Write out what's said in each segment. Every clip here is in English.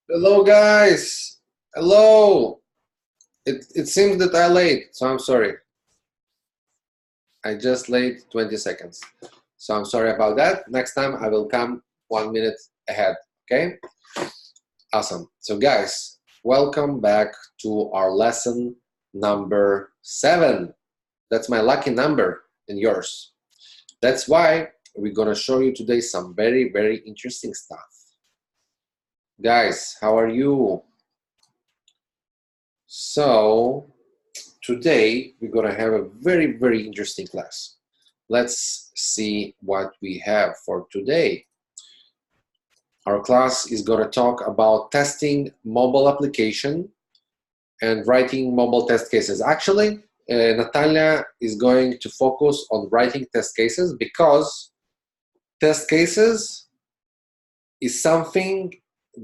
Hello, guys. Hello. It seems that I late, so I'm sorry. I just late 20 seconds. So I'm sorry about that. Next time I will come 1 minute ahead. Okay? Awesome. So guys, welcome back to our lesson number 7. That's my lucky number and yours. That's why we're gonna show you today some very, very interesting stuff. Guys, how are you? So today we're going to have a very, very interesting class. Let's see what we have for today. Our class is going to talk about testing mobile application and writing mobile test cases. Actually, Natalia is going to focus on writing test cases because test cases is something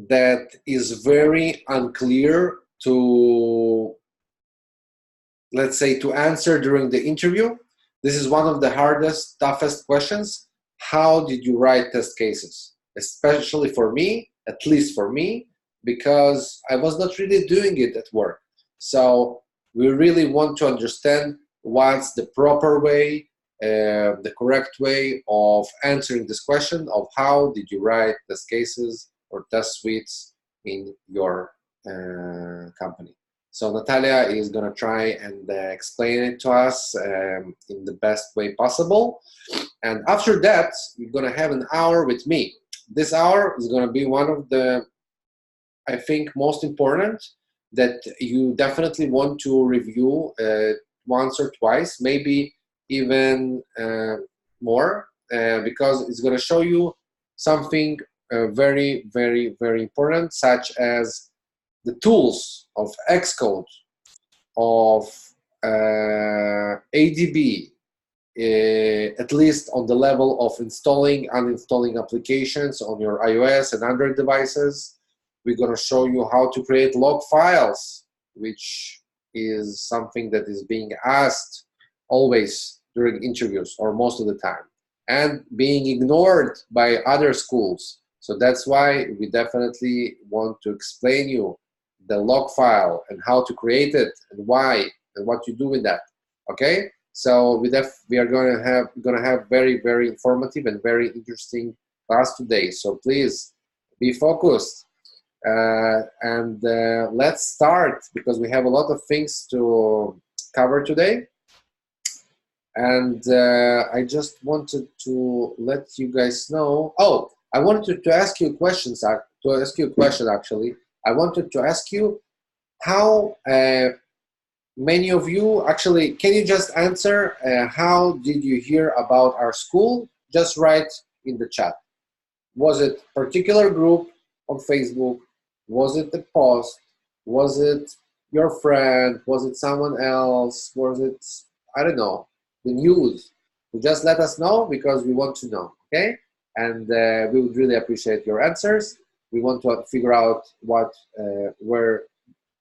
that is very unclear to, let's say, to answer during the interview. This is one of the hardest, toughest questions. How did you write test cases? Especially for me, at least for me, because I was not really doing it at work. So we really want to understand what's the proper way, the correct way of answering this question of how did you write test cases or test suites in your company. So Natalia is going to try and explain it to us in the best way possible. And after that, we're going to have an hour with me. This hour is going to be one of the, I think, most important that you definitely want to review once or twice, maybe even more, because it's going to show you something very, very, very important, such as the tools of Xcode, of ADB, at least on the level of installing, uninstalling applications on your iOS and Android devices. We're going to show you how to create log files, which is something that is being asked always during interviews or most of the time, and being ignored by other schools. So that's why we definitely want to explain you the log file and how to create it and why and what you do with that. Okay, so we are going to have very, very informative and very interesting class today. So please be focused and let's start, because we have a lot of things to cover today. And I just wanted to let you guys know. Oh, I wanted to ask you questions. To ask you a question, actually. I wanted to ask you how many of you, actually, can you just answer how did you hear about our school? Just write in the chat. Was it a particular group on Facebook? Was it a post? Was it your friend? Was it someone else? Was it, I don't know, the news? So just let us know, because we want to know, okay? And we would really appreciate your answers. We want to figure out what, where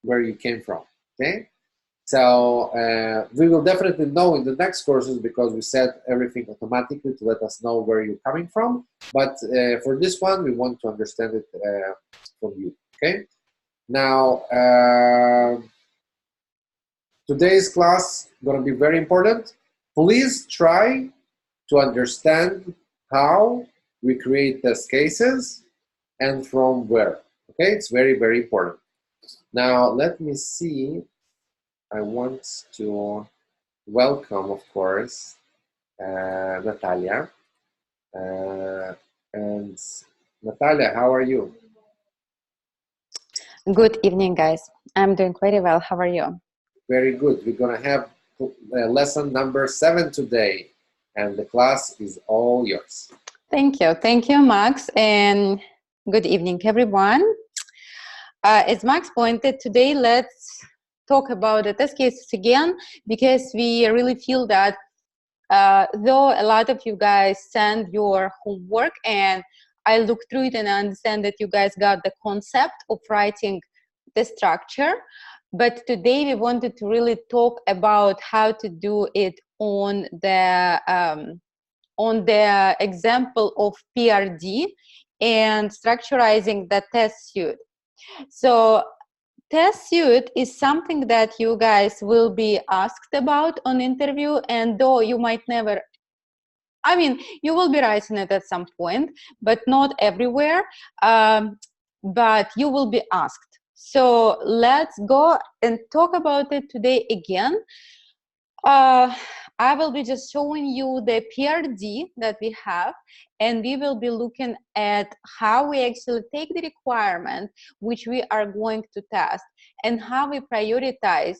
you came from, okay? So we will definitely know in the next courses, because we set everything automatically to let us know where you're coming from. But for this one, we want to understand it from you, okay? Now, today's class is going to be very important. Please try to understand how we create test cases and from where, okay? It's very, very important. Now, let me see. I want to welcome, of course, Natalia. And Natalia, how are you? Good evening, guys. I'm doing very well. How are you? Very good. We're going to have lesson number 7 today, and the class is all yours. Thank you. Thank you, Max. And good evening, everyone. As Max pointed, today let's talk about the test cases again, because we really feel that though a lot of you guys send your homework, and I look through it and I understand that you guys got the concept of writing the structure, but today we wanted to really talk about how to do it on the example of PRD and structurizing the test suite. So test suite is something that you guys will be asked about on interview, and though you might never, I mean, you will be writing it at some point, but not everywhere, but you will be asked. So let's go and talk about it today again. I will be just showing you the PRD that we have, and we will be looking at how we actually take the requirement which we are going to test and how we prioritize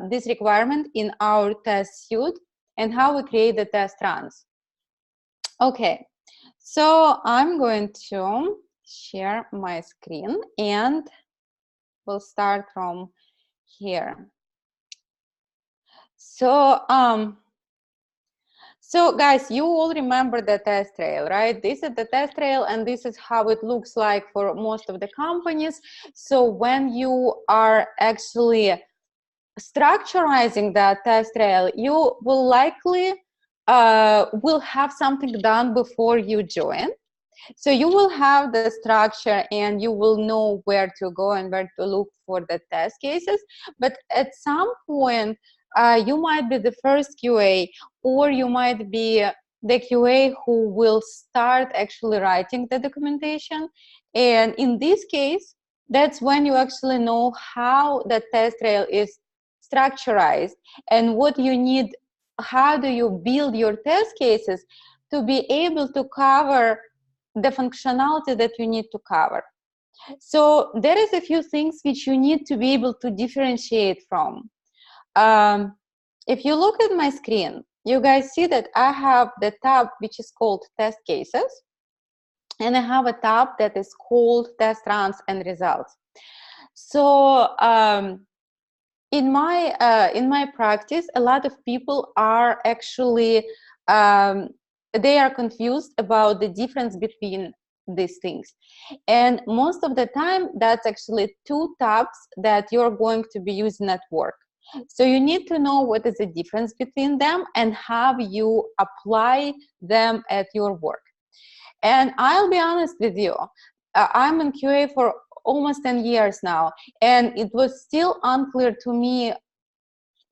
this requirement in our test suite and how we create the test runs. Okay, so I'm going to share my screen and we'll start from here. So guys, you all remember the test trail, right? This is the test trail and this is how it looks like for most of the companies. So when you are actually structurizing that test trail, you will likely will have something done before you join. So you will have the structure and you will know where to go and where to look for the test cases. But at some point, you might be the first QA, or you might be the QA who will start actually writing the documentation. And in this case, that's when you actually know how the test trail is structured and what you need, how do you build your test cases to be able to cover the functionality that you need to cover. So there is a few things which you need to be able to differentiate from. If you look at my screen, you guys see that I have the tab which is called test cases, and I have a tab that is called test runs and results. So in my practice, a lot of people are actually they are confused about the difference between these things, and most of the time that's actually two tabs that you're going to be using at work. So you need to know what is the difference between them and how you apply them at your work. And I'll be honest with you, I'm in QA for almost 10 years now, and it was still unclear to me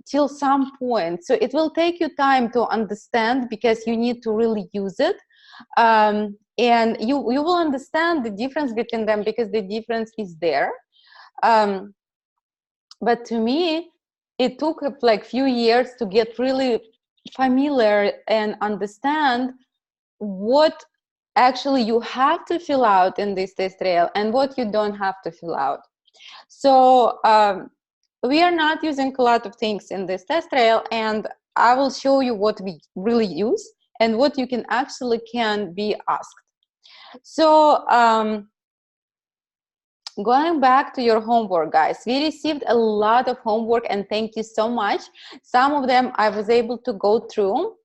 till some point. So it will take you time to understand because you need to really use it. And you will understand the difference between them because the difference is there. But to me, it took like few years to get really familiar and understand what actually you have to fill out in this test trail and what you don't have to fill out. So we are not using a lot of things in this test trail, and I will show you what we really use and what you can actually be asked. So going back to your homework, guys, we received a lot of homework and thank you so much. Some of them I was able to go through.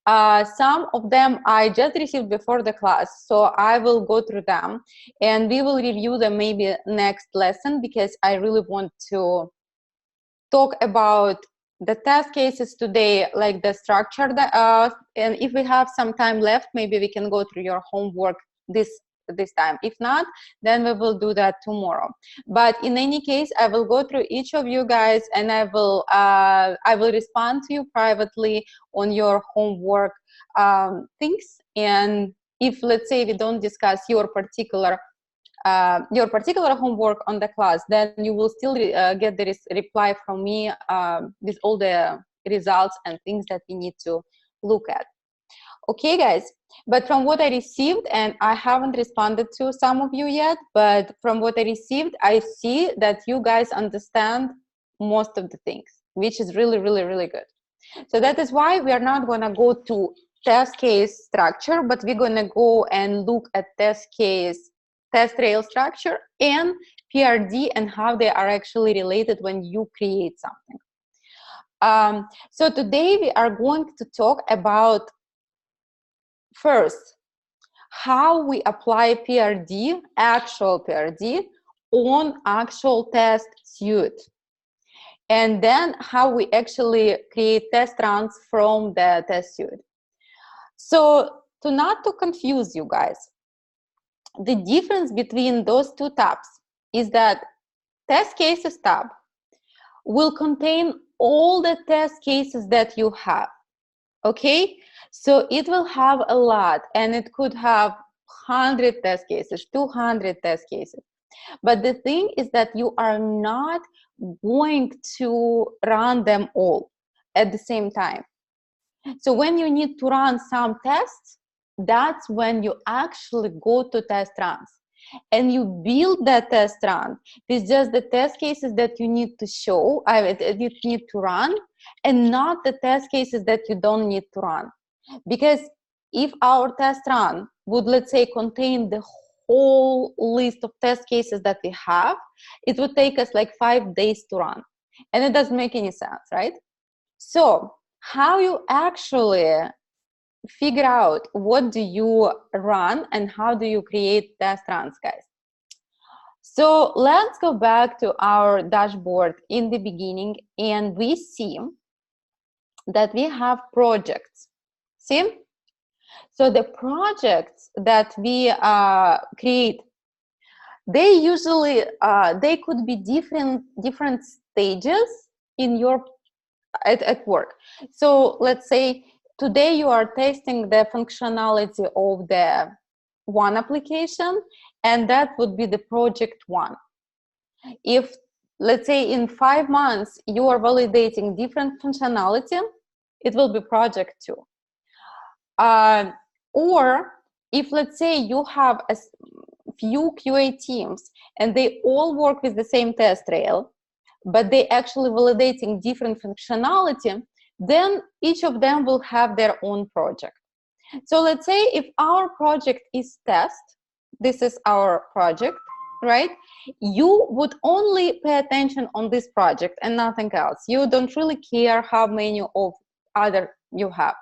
Some of them I just received before the class, so I will go through them and we will review them maybe next lesson because I really want to talk about the test cases today, like the structure, and if we have some time left, maybe we can go through your homework this time. If not, then we will do that tomorrow. But in any case, I will go through each of you guys and I will respond to you privately on your homework things. And if, let's say, we don't discuss your particular homework on the class, then you will still get the reply from me with all the results and things that we need to look at. Okay, guys, but from what I received, and I haven't responded to some of you yet, but from what I received, I see that you guys understand most of the things, which is really, really, really good. So that is why we are not going to go to test case structure, but we're going to go and look at test trail structure and PRD and how they are actually related when you create something. So today we are going to talk about first how we apply PRD, actual PRD, on actual test suite. And then how we actually create test runs from the test suite. So not to confuse you guys, the difference between those two tabs, is that test cases tab will contain all the test cases that you have, okay? So it will have a lot, and it could have 100 test cases, 200 test cases. But the thing is that you are not going to run them all at the same time. So when you need to run some tests, that's when you actually go to test runs. And you build that test run with just the test cases that you need to show, you need to run, and not the test cases that you don't need to run. Because if our test run would, let's say, contain the whole list of test cases that we have, it would take us like 5 days to run. And it doesn't make any sense, right? So how you actually figure out what do you run and how do you create test runs, guys? So let's go back to our dashboard in the beginning, and we see that we have projects. See? So the projects that we create, they usually they could be different stages in your at work. So let's say today you are testing the functionality of the one application, and that would be the project 1. If, let's say, in 5 months you are validating different functionality, it will be project 2. Or if, let's say, you have a few QA teams and they all work with the same test trail, but they actually validating different functionality, then each of them will have their own project. So let's say if our project is test, this is our project, right? You would only pay attention on this project and nothing else. You don't really care how many of other you have.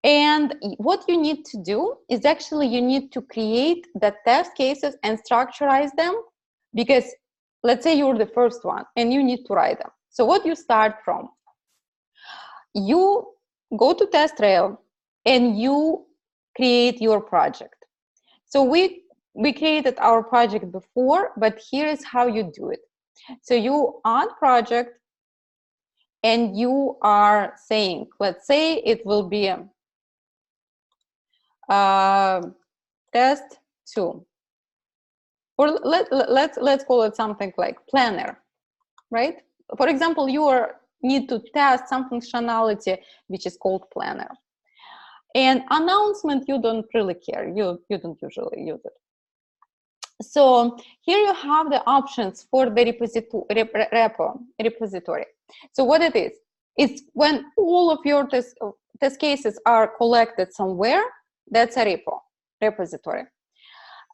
And what you need to do is actually you need to create the test cases and structurize them, because let's say you're the first one and you need to write them. So what you start from? You go to test trail and you create your project. So we created our project before, but here is how you do it. So you add project and you are saying, let's say it will be test 2, or let's call it something like planner, right? For example, you need to test some functionality which is called planner. And announcement, you don't really care. You don't usually use it. So here you have the options for the repository. So what it is, it's when all of your test cases are collected somewhere, that's a repository.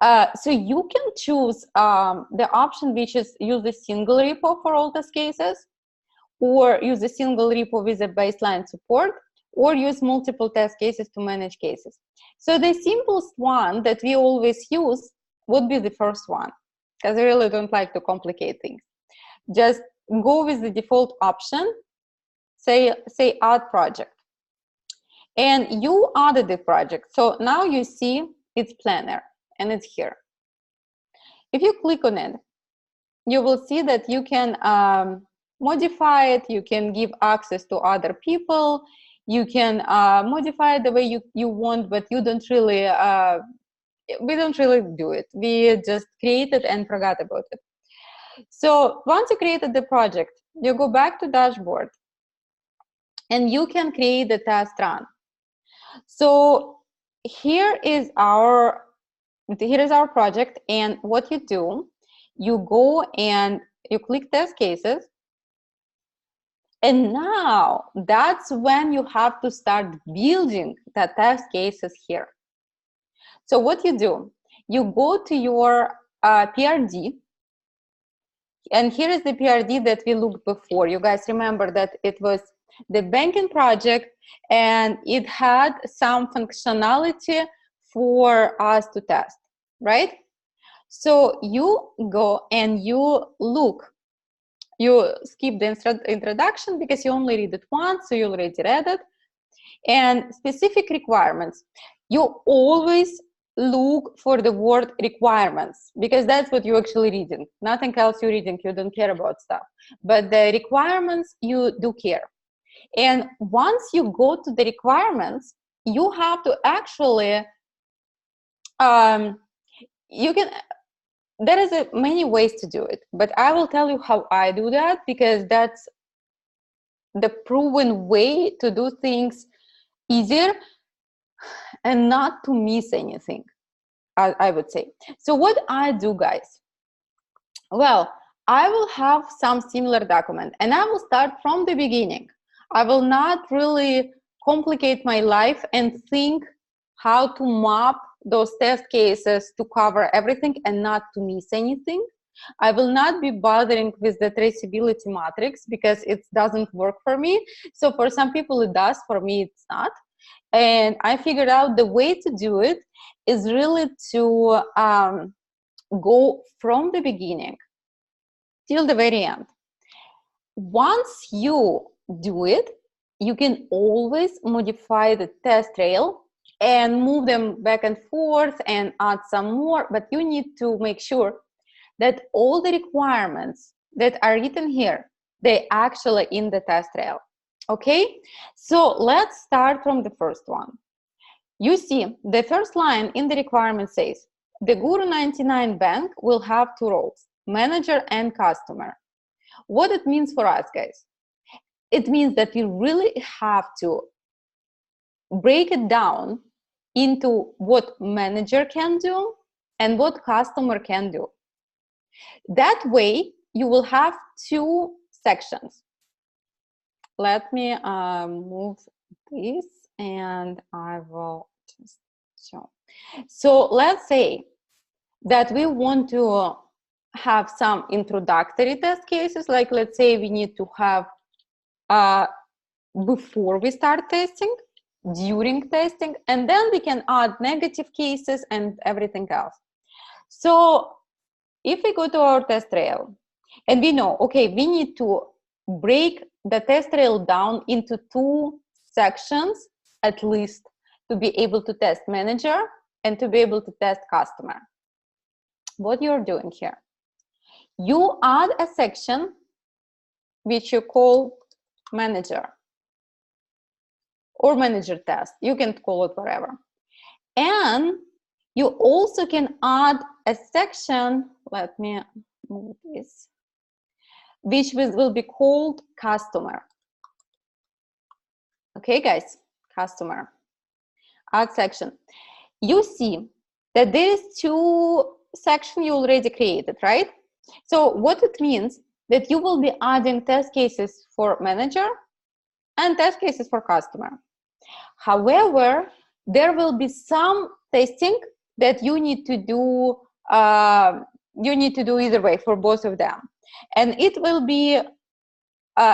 So you can choose the option which is use a single repo for all test cases, or use a single repo with a baseline support, or use multiple test cases to manage cases. So the simplest one that we always use would be the first one, because I really don't like to complicate things. Just go with the default option, say add project. And you added the project. So now you see it's planner and it's here. If you click on it, you will see that you can modify it, you can give access to other people, you can modify it the way you want, but you don't really, we don't really do it. We just created and forgot about it. So once you created the project, you go back to dashboard and you can create the test run. So here is our project, and what you do, you go and you click test cases, and now that's when you have to start building the test cases here. So what you do, you go to your PRD, and here is the PRD that we looked before. You guys remember that it was the banking project, and it had some functionality for us to test, right? So you go and you look. You skip the introduction because you only read it once, so you already read it. And specific requirements. You always look for the word requirements, because that's what you're actually reading. Nothing else you're reading. You don't care about stuff. But the requirements, you do care. And once you go to the requirements, you have to actually, you can, there is many ways to do it, but I will tell you how I do that, because that's the proven way to do things easier and not to miss anything, I would say. So what I do, guys, well, I will have some similar document and I will start from the beginning. I will not really complicate my life and think how to map those test cases to cover everything and not to miss anything. I will not be bothering with the traceability matrix because it doesn't work for me. So for some people it does, for me it's not. And I figured out the way to do it is really to go from the beginning till the very end. Once you do it, you can always modify the test trail and move them back and forth and add some more, but you need to make sure that all the requirements that are written here, they actually in the test trail. Okay, so let's start from the first one. You see, the first line in the requirement says, the Guru 99 bank will have two roles, manager and customer. What it means for us, guys? It means that we really have to break it down into what manager can do and what customer can do. That way, you will have two sections. Let me move this and I will just show. So let's say that we want to have some introductory test cases, like let's say we need to have before we start testing, during testing, and then we can add negative cases and everything else. So if we go to our test trail and we know, okay, we need to break the test trail down into two sections at least to be able to test manager and to be able to test customer. What you're doing here, you add a section which you call manager or manager test. You can call it whatever. And you also can add a section, let me move this, which will be called customer. Okay, guys, customer, add section. You see that there is two sections you already created, right? So what it means that you will be adding test cases for manager and test cases for customer. However, there will be some testing that you need to do. Either way for both of them, and it will be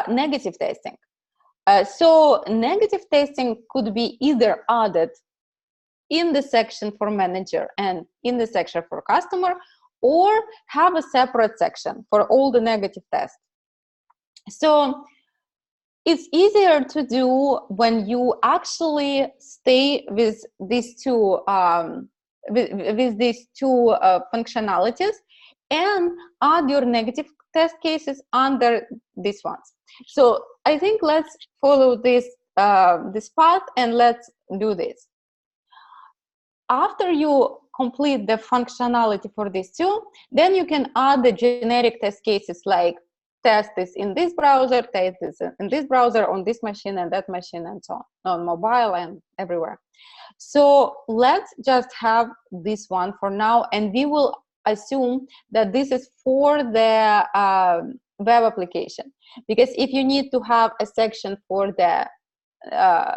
negative testing. So negative testing could be either added in the section for manager and in the section for customer, or have a separate section for all the negative tests. So it's easier to do when you actually stay with these two functionalities and add your negative test cases under these ones. So I think let's follow this this path and let's do this. After you complete the functionality for these two, then you can add the generic test cases like test this in this browser, test this in this browser, on this machine and that machine, and so on mobile and everywhere. So let's just have this one for now, and we will assume that this is for the web application, because if you need to have a section for the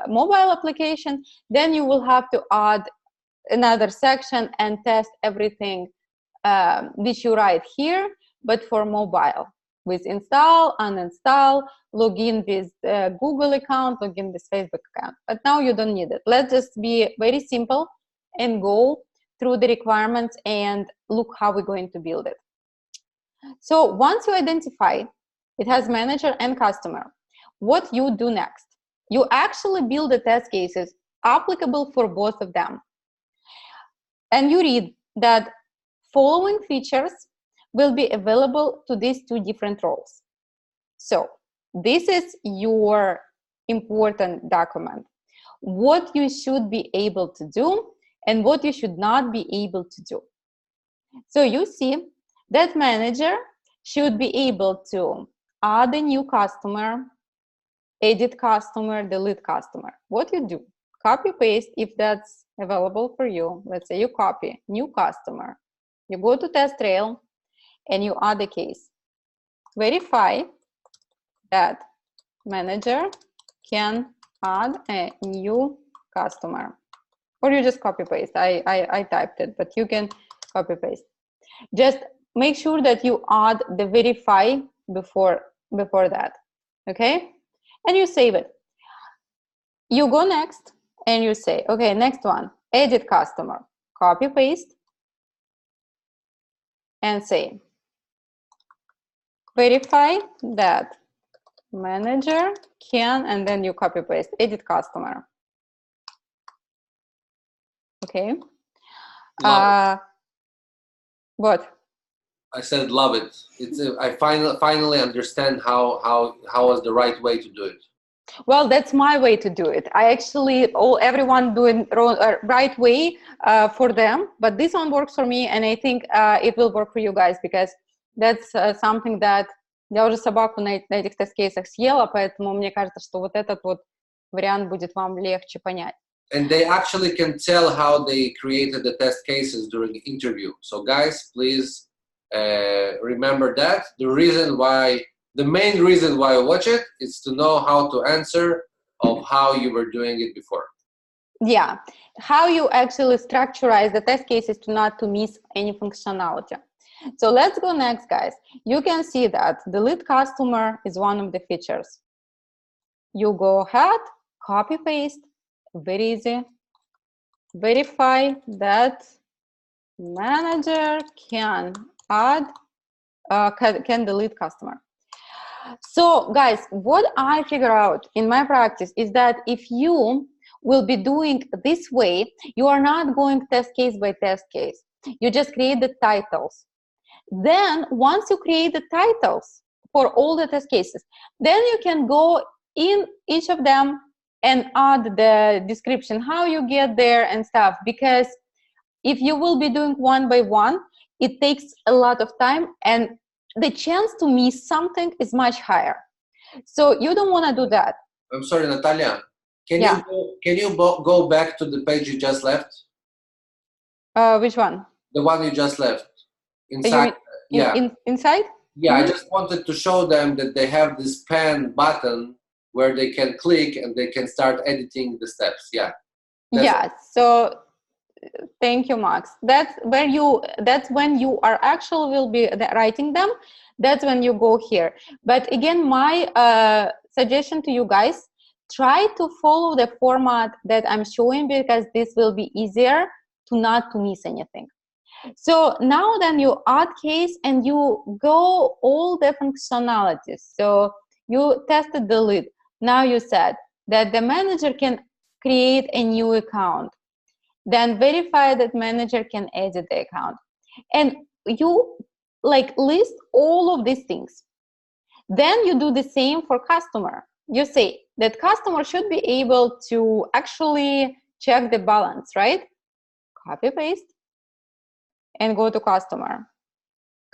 mobile application, then you will have to add another section and test everything which you write here, but for mobile, with install, uninstall, login with Google account, login with Facebook account. But now you don't need it. Let's just be very simple and go through the requirements and look how we're going to build it. So once you identify it has manager and customer, what you do next? You actually build the test cases applicable for both of them. and you read that following features will be available to these two different roles. So this is your important document. What you should be able to do and what you should not be able to do. So you see that manager should be able to add a new customer, edit customer, delete customer. What you do? Copy paste if that's available for you. Let's say you copy new customer. You go to test trail and you add a case. Verify that manager can add a new customer. Or you just copy paste. I typed it, but you can copy paste. Just make sure that you add the verify before that, okay? And you save it. You go next and you say, okay, next one, edit customer. Copy paste and say, verify that manager can, and then you copy paste, edit customer. Okay. What? I said love it. It's I finally understand how is the right way to do it. Well, that's my way to do it. I actually everyone doing right way for them, but this one works for me, and I think it will work for you guys, because that's something that я уже собаку на этих тест-кейсах съела, поэтому мне кажется, что вот этот вот вариант будет вам легче понять. And they actually can tell how they created the test cases during the interview. So guys, please remember that. The main reason why I watch it is to know how to answer of how you were doing it before. Yeah, how you actually structurize the test cases to miss any functionality. So let's go next, guys. You can see that delete customer is one of the features. You go ahead, copy paste, very easy. Verify that manager can add, can delete customer. So guys, what I figure out in my practice is that if you will be doing this way, you are not going test case by test case. You just create the titles. Then once you create the titles for all the test cases, then you can go in each of them and add the description, how you get there and stuff. Because if you will be doing one by one, it takes a lot of time and the chance to miss something is much higher. So you don't want to do that. I'm sorry, Natalia. Can you go back to the page you just left? Which one? The one you just left. Inside. Inside? Yeah, I just wanted to show them that they have this pen button where they can click and they can start editing the steps. Yeah. So thank you, Max. That's when you are actually will be writing them. That's when you go here. But again, my suggestion to you guys, try to follow the format that I'm showing, because this will be easier not to miss anything. So now then you add case and you go all the functionalities. So you tested delete. Now you said that the manager can create a new account. Then verify that manager can edit the account. And you list all of these things. Then you do the same for customer. You say that customer should be able to actually check the balance, right? Copy paste and go to customer.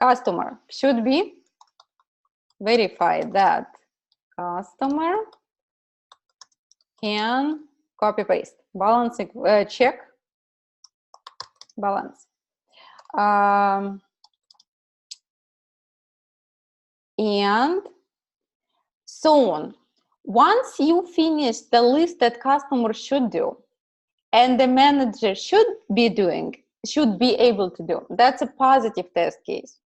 Customer should be verify that customer can copy paste, balance, check balance. And so on. Once you finish the list that customer should do and the manager should be able to do, that's a positive test case.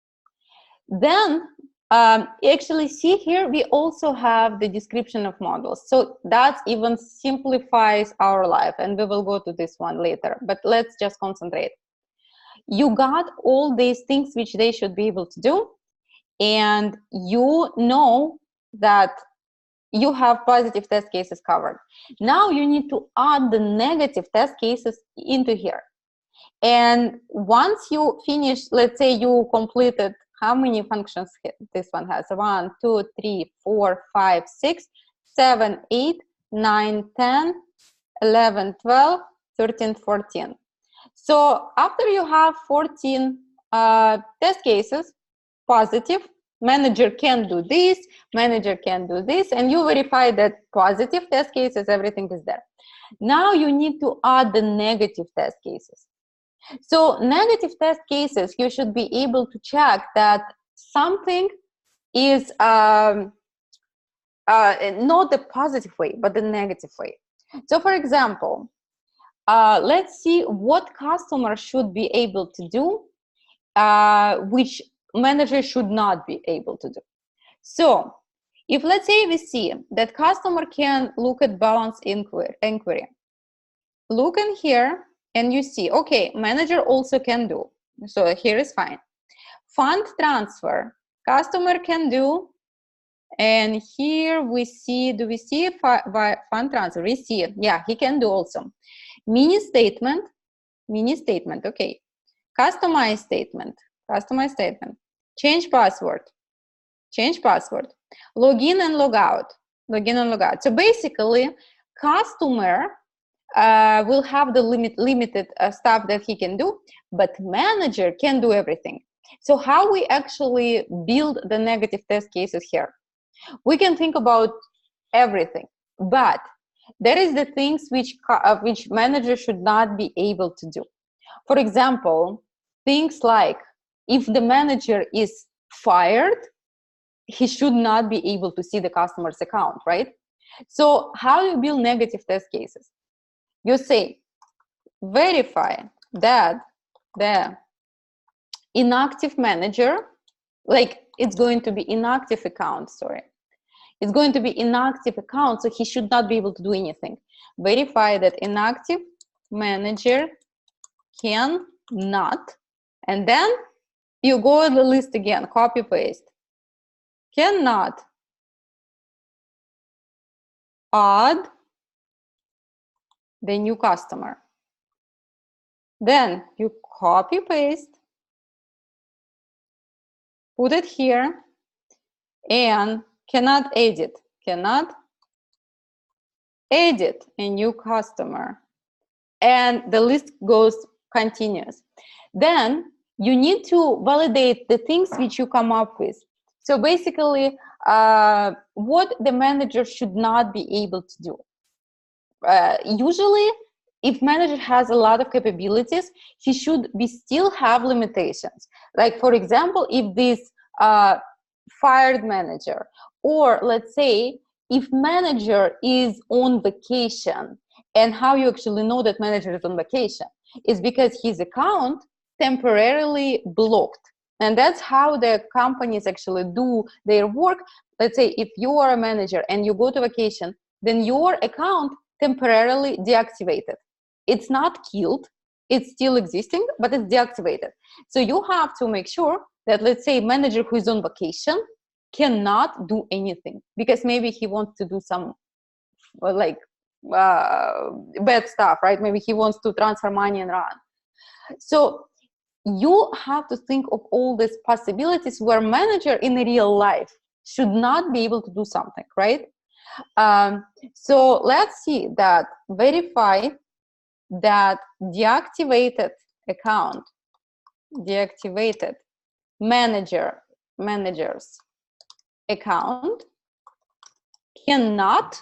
Then actually see here, we also have the description of models. So that even simplifies our life, and we will go to this one later, but let's just concentrate. You got all these things which they should be able to do, and you know that you have positive test cases covered. Now you need to add the negative test cases into here. And once you finish, let's say you completed, how many functions this one has? 1, 2, 3, 4, 5, 6, 7, 8, 9, 10, 11, 12, 13, 14. So after you have 14 test cases, positive, manager can do this, manager can do this, and you verify that positive test cases, everything is there. Now you need to add the negative test cases. So negative test cases, you should be able to check that something is not the positive way, but the negative way. So for example, let's see what customer should be able to do, which manager should not be able to do. So if let's say we see that customer can look at balance inquiry, look in here and you see, okay, manager also can do. So here is fine. Fund transfer, customer can do. And here we see, do we see fund transfer? We see it. Yeah, he can do also. Mini statement, okay. Customize statement, change password, login and log out. So basically, customer will have the limited stuff that he can do, but manager can do everything. So how we actually build the negative test cases here? We can think about everything, but there is the things which manager should not be able to do. For example, things like if the manager is fired, he should not be able to see the customer's account, right? So how do you build negative test cases? You say, verify that the inactive manager, like it's going to be inactive account, sorry. It's going to be inactive account, so he should not be able to do anything. Verify that inactive manager cannot, and then you go to the list again, copy paste. Cannot add the new customer. Then you copy paste, put it here, and cannot edit a new customer, and the list continues. Then you need to validate the things which you come up with. So basically, what the manager should not be able to do. Usually, if manager has a lot of capabilities, he should still have limitations. Like for example, if this fired manager, or let's say if manager is on vacation, and how you actually know that manager is on vacation is because his account temporarily blocked. And that's how the companies actually do their work. Let's say if you are a manager and you go to vacation, then your account temporarily deactivated. It's not killed, it's still existing, but it's deactivated. So you have to make sure that, let's say, manager who is on vacation cannot do anything because maybe he wants to do some like bad stuff, right? Maybe he wants to transfer money and run. So you have to think of all these possibilities where manager in real life should not be able to do something, right? So let's see that verify that deactivated account, deactivated manager's account cannot,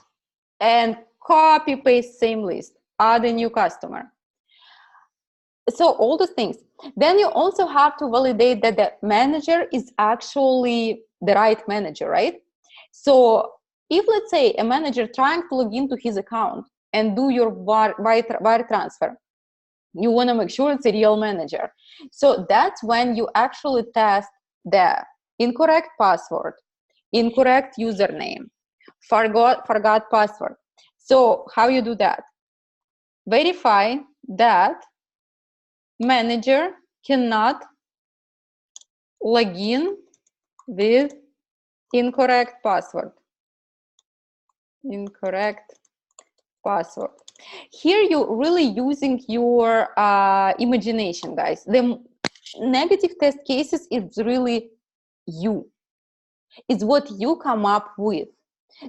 and copy paste same list, add a new customer. So all those things. Then you also have to validate that the manager is actually the right manager, right? So if, let's say, a manager trying to log into his account and do your wire transfer, you want to make sure it's a real manager. So that's when you actually test the incorrect password, incorrect username, forgot password. So how you do that? Verify that manager cannot log in with incorrect password. Incorrect password. Here you're really using your imagination, guys. The negative test cases is really you. It's what you come up with.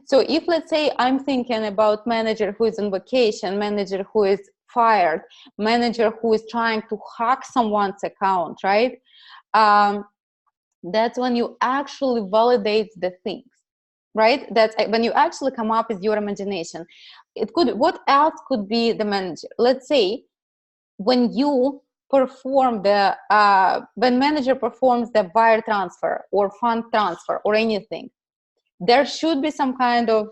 So if, let's say, I'm thinking about manager who is on vacation, manager who is fired, manager who is trying to hack someone's account, right? That's when you actually validate the things, right? That's when you actually come up with your imagination. It could, what else could be the manager? Let's say when you perform the, when manager performs the wire transfer or fund transfer or anything, there should be some kind of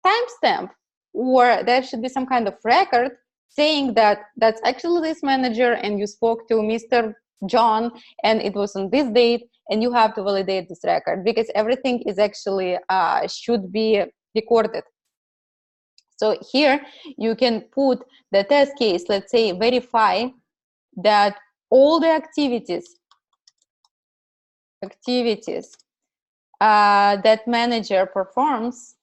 timestamp, or there should be some kind of record saying that that's actually this manager and you spoke to Mr. John and it was on this date, and you have to validate this record because everything is actually should be recorded. So here you can put the test case, let's say verify that all the activities that manager performs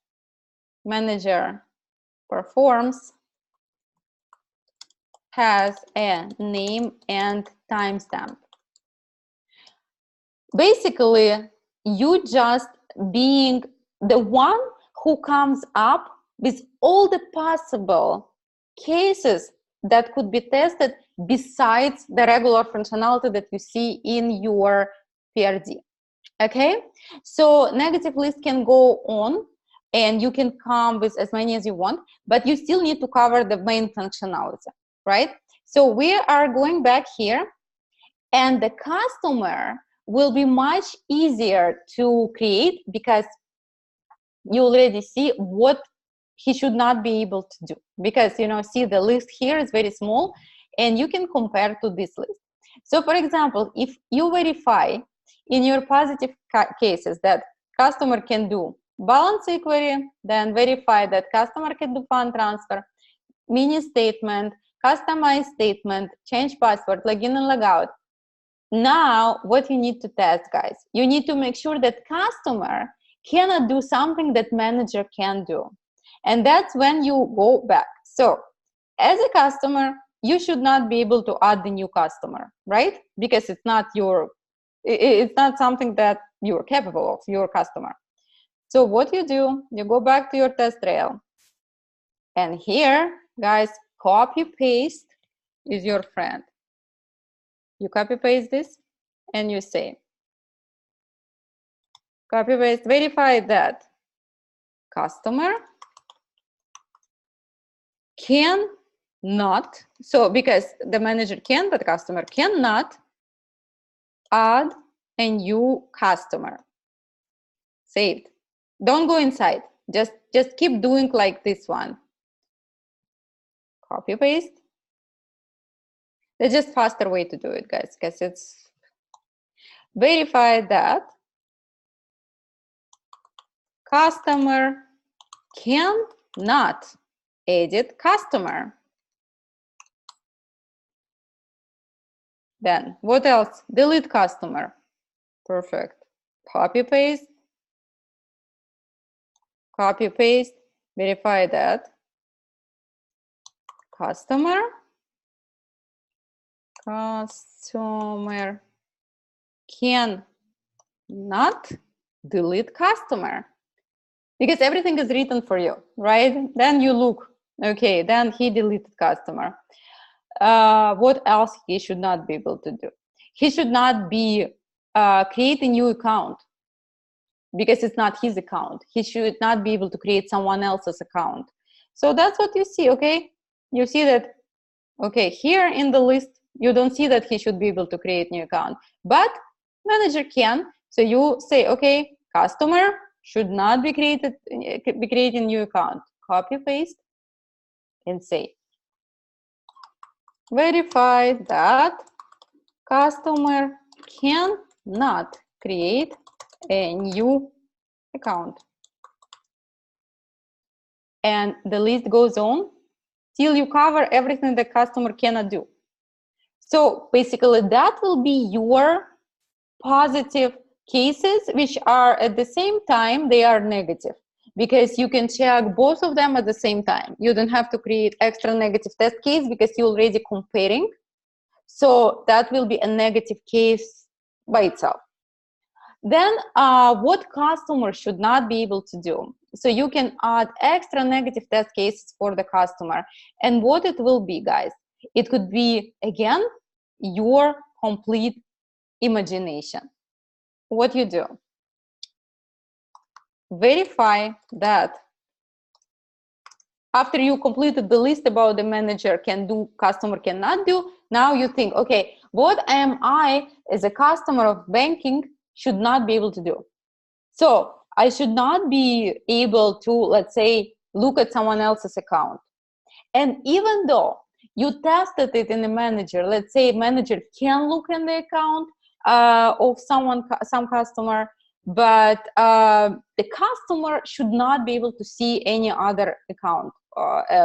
has a name and timestamp. Basically, you just being the one who comes up with all the possible cases that could be tested besides the regular functionality that you see in your PRD. Okay, so negative list can go on and you can come with as many as you want, but you still need to cover the main functionality, right? So we are going back here, and the customer will be much easier to create because you already see what he should not be able to do. Because, you know, see the list here is very small and you can compare to this list. So for example, if you verify in your positive cases that customer can do balance inquiry, then verify that customer can do fund transfer, mini statement, customized statement, change password, login and logout. Now, what you need to test, guys, you need to make sure that customer cannot do something that manager can do. And that's when you go back. So as a customer, you should not be able to add the new customer, right? Because it's not something that you're capable of, your customer. So what you do, you go back to your test trail. And here, guys, copy paste is your friend. You copy paste this and you say, copy paste, verify that customer cannot, so because the manager can, but the customer cannot add a new customer. Saved. Don't go inside. Just keep doing like this one. Copy paste. That's just faster way to do it, guys, because it's verify that customer cannot edit customer. Then what else? Delete customer. Perfect. Copy paste. Copy paste. Verify that customer cannot delete customer, because everything is written for you, right? Then you look, okay, then he deleted customer. What else he should not be able to do? He should not be create a new account, because it's not his account. He should not be able to create someone else's account. So that's what you see, okay? You see that, okay, here in the list, you don't see that he should be able to create new account, but manager can. So you say, okay, customer should not be creating new account. Copy paste and say, verify that customer cannot create a new account. And the list goes on till you cover everything the customer cannot do. So basically that will be your positive cases, which are at the same time, they are negative. because you can check both of them at the same time. You don't have to create extra negative test case because you're already comparing. So that will be a negative case by itself. Then what customer should not be able to do? So you can add extra negative test cases for the customer. And what it will be, guys, it could be, again, your complete imagination. What you do? Verify that after you completed the list about the manager can do, customer cannot do, now you think, okay, what am I as a customer of banking should not be able to do? So I should not be able to, let's say, look at someone else's account. And even though you tested it in the manager, let's say manager can look in the account of some customer, but the customer should not be able to see any other account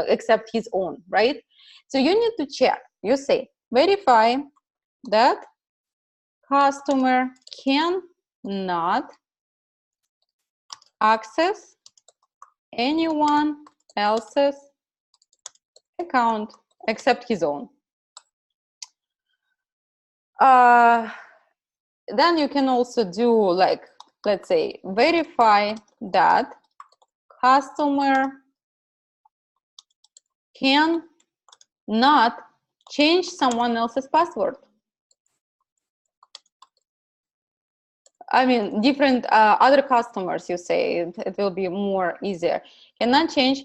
except his own, right? So you need to check. You say, verify that customer cannot access anyone else's account except his own. Then you can also do, like, let's say, verify that customer cannot change someone else's password. I mean, different other customers, you say, it will be more easier. Cannot change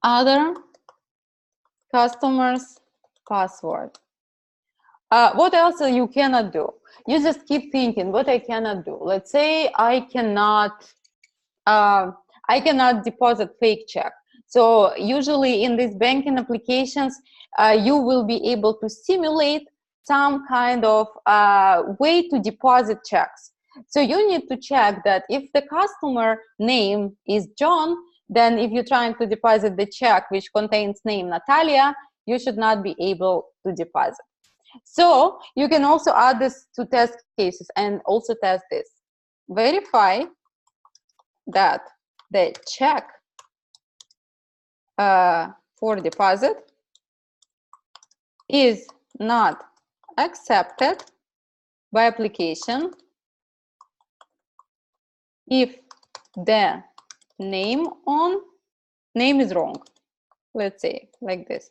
other customers' password. What else you cannot do? You just keep thinking, what I cannot do. Let's say I cannot deposit fake check. So usually in these banking applications, you will be able to simulate some kind of way to deposit checks. So you need to check that if the customer name is John, then if you're trying to deposit the check which contains name Natalia, you should not be able to deposit. So you can also add this to test cases and also test this. Verify that the check for deposit is not accepted by application if the name is wrong. Let's say like this.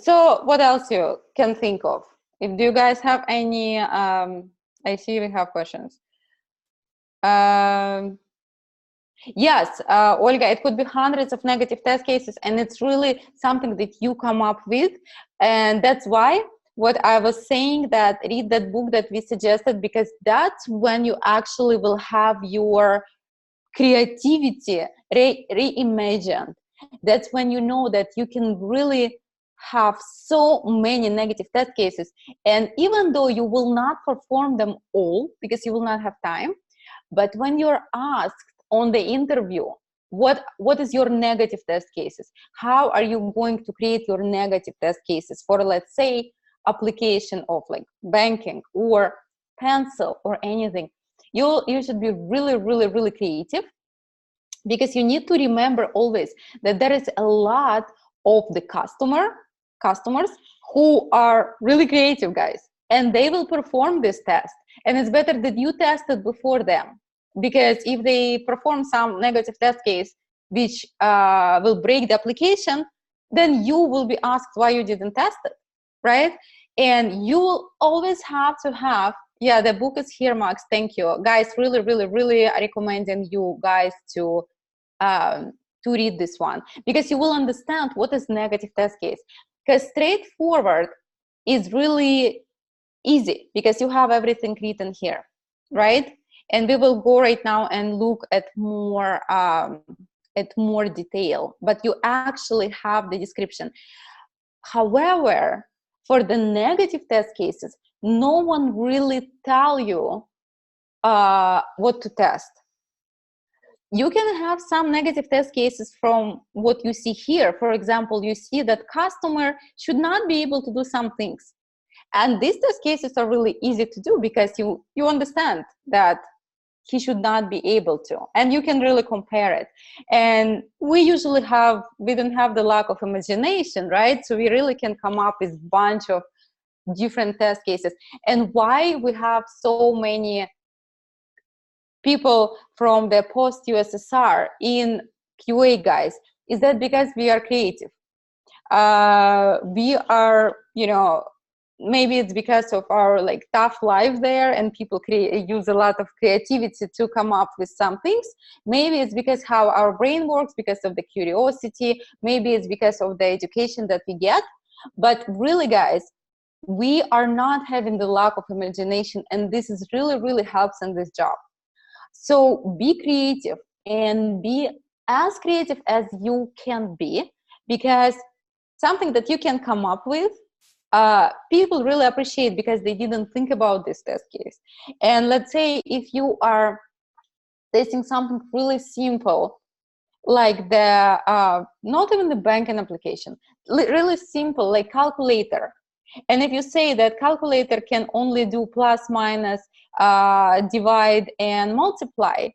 So what else you can think of? If do you guys have any? I see we have questions. Yes, Olga, it could be hundreds of negative test cases, and it's really something that you come up with. And that's why what I was saying, that read that book that we suggested, because that's when you actually will have your creativity reimagined. That's when you know that you can really have so many negative test cases. And even though you will not perform them all because you will not have time, but when you're asked on the interview, what is your negative test cases? How are you going to create your negative test cases for, let's say, application of like banking or pencil or anything? You should be really, really, really creative, because you need to remember always that there is a lot of the customers who are really creative, guys, and they will perform this test. And it's better that you test it before them, because if they perform some negative test case which will break the application, then you will be asked why you didn't test it, right? And you will always have to have, yeah, the book is here, Max, thank you. Guys, really, really, really recommending you guys to read this one, because you will understand what is negative test case. Because straightforward is really easy because you have everything written here, right? And we will go right now and look at more detail, but you actually have the description. However, for the negative test cases, no one really tell you what to test. You can have some negative test cases from what you see here. For example, you see that customer should not be able to do some things. And these test cases are really easy to do because you understand that he should not be able to. And you can really compare it. And we don't have the lack of imagination, right? So we really can come up with a bunch of different test cases. And why we have so many people from the post-USSR in QA, guys, is that because we are creative. We are, maybe it's because of our like tough life there, and people use a lot of creativity to come up with some things. Maybe it's because how our brain works, because of the curiosity. Maybe it's because of the education that we get. But really, guys, we are not having the lack of imagination, and this is really helps in this job. So be creative, and be as creative as you can be, because something that you can come up with, people really appreciate, because they didn't think about this test case. And let's say if you are testing something really simple, like not even the banking application, really simple, like calculator. And if you say that calculator can only do plus, minus, divide and multiply,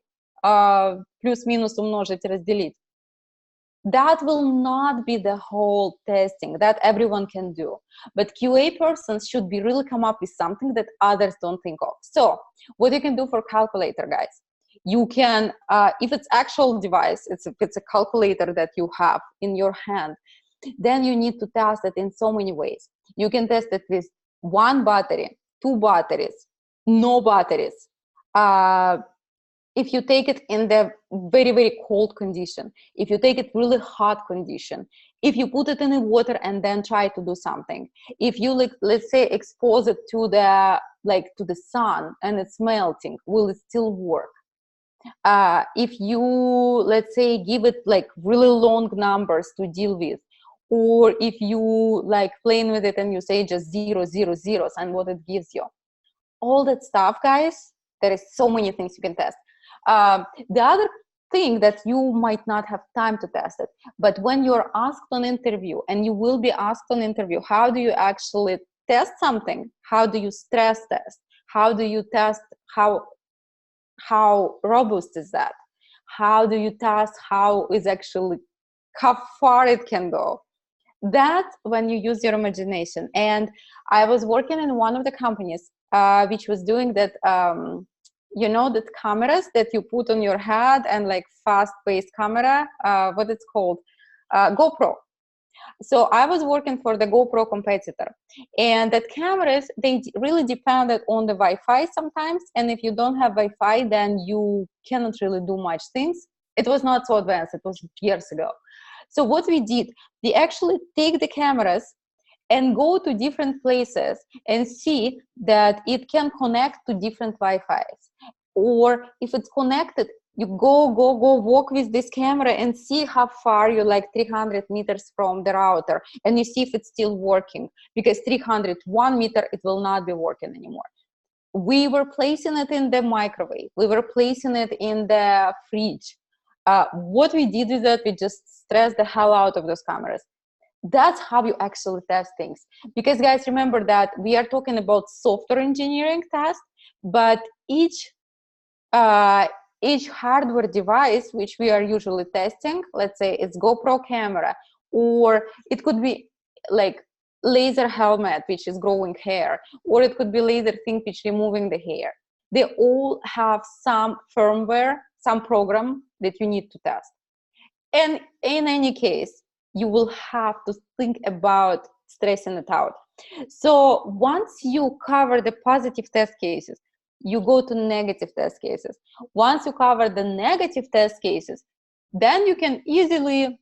плюс, минус, умножить, разделить, that will not be the whole testing that everyone can do. But QA persons should be really come up with something that others don't think of. So what you can do for calculator, guys, you can, if it's actual device, if it's a calculator that you have in your hand, then you need to test it in so many ways. You can test it with 1 battery, 2 batteries, no batteries. If you take it in the very cold condition, if you take it really hot condition, if you put it in the water and then try to do something, if you let's say expose it to the sun and it's melting, will it still work? If you, let's say, give it like really long numbers to deal with, or if you like playing with it and you say just 0, 0, zeros and what it gives you, all that stuff, guys, there is so many things you can test. The other thing that you might not have time to test it, but when you're asked on interview, and you will be asked on interview, how do you actually test something? How do you stress test? How do you test how robust is that? How do you test how far it can go? That when you use your imagination. And I was working in one of the companies which was doing that, that cameras that you put on your head, and like fast-paced camera, what it's called, GoPro. So I was working for the GoPro competitor, and that cameras, they really depended on the Wi-Fi sometimes, and if you don't have Wi-Fi, then you cannot really do much things. It was not so advanced, it was years ago. So what we did, we actually take the cameras and go to different places and see that it can connect to different Wi-Fis. Or if it's connected, you go walk with this camera and see how far you're, like 300 meters from the router, and you see if it's still working, because 301 meter, it will not be working anymore. We were placing it in the microwave. We were placing it in the fridge. What we did is that we just stressed the hell out of those cameras. That's how you actually test things. Because guys, remember that we are talking about software engineering test, but each hardware device which we are usually testing, let's say it's GoPro camera, or it could be like laser helmet which is growing hair, or it could be laser thing which is removing the hair. They all have some firmware, some program that you need to test. And in any case, you will have to think about stressing it out. So once you cover the positive test cases, you go to negative test cases. Once you cover the negative test cases, then you can easily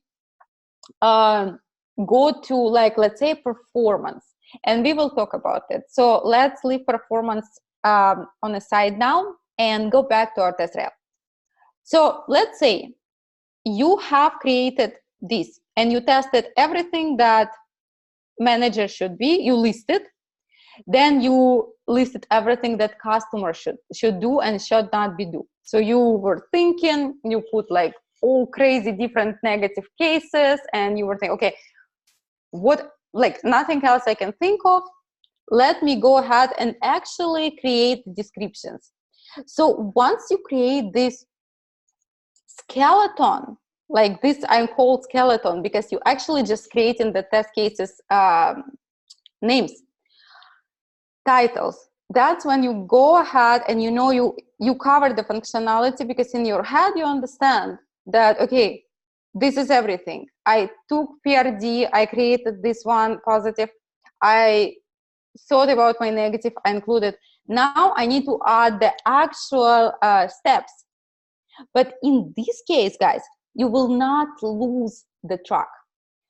go to, like, let's say, performance. And we will talk about it. So let's leave performance on the side now and go back to our test rep. So let's say you have created this and you tested everything that manager should be, you listed. Then you listed everything that customer should do and should not be do. So you were thinking, you put like all crazy different negative cases, and you were thinking, okay, what, like nothing else I can think of. Let me go ahead and actually create descriptions. So once you create this skeleton, like this I call skeleton because you actually just creating the test cases names, titles. That's when you go ahead and you know you cover the functionality, because in your head you understand that, okay, this is everything. I took PRD, I created this one positive, I thought about my negative, I included. Now I need to add the actual steps. But in this case, guys, you will not lose the track.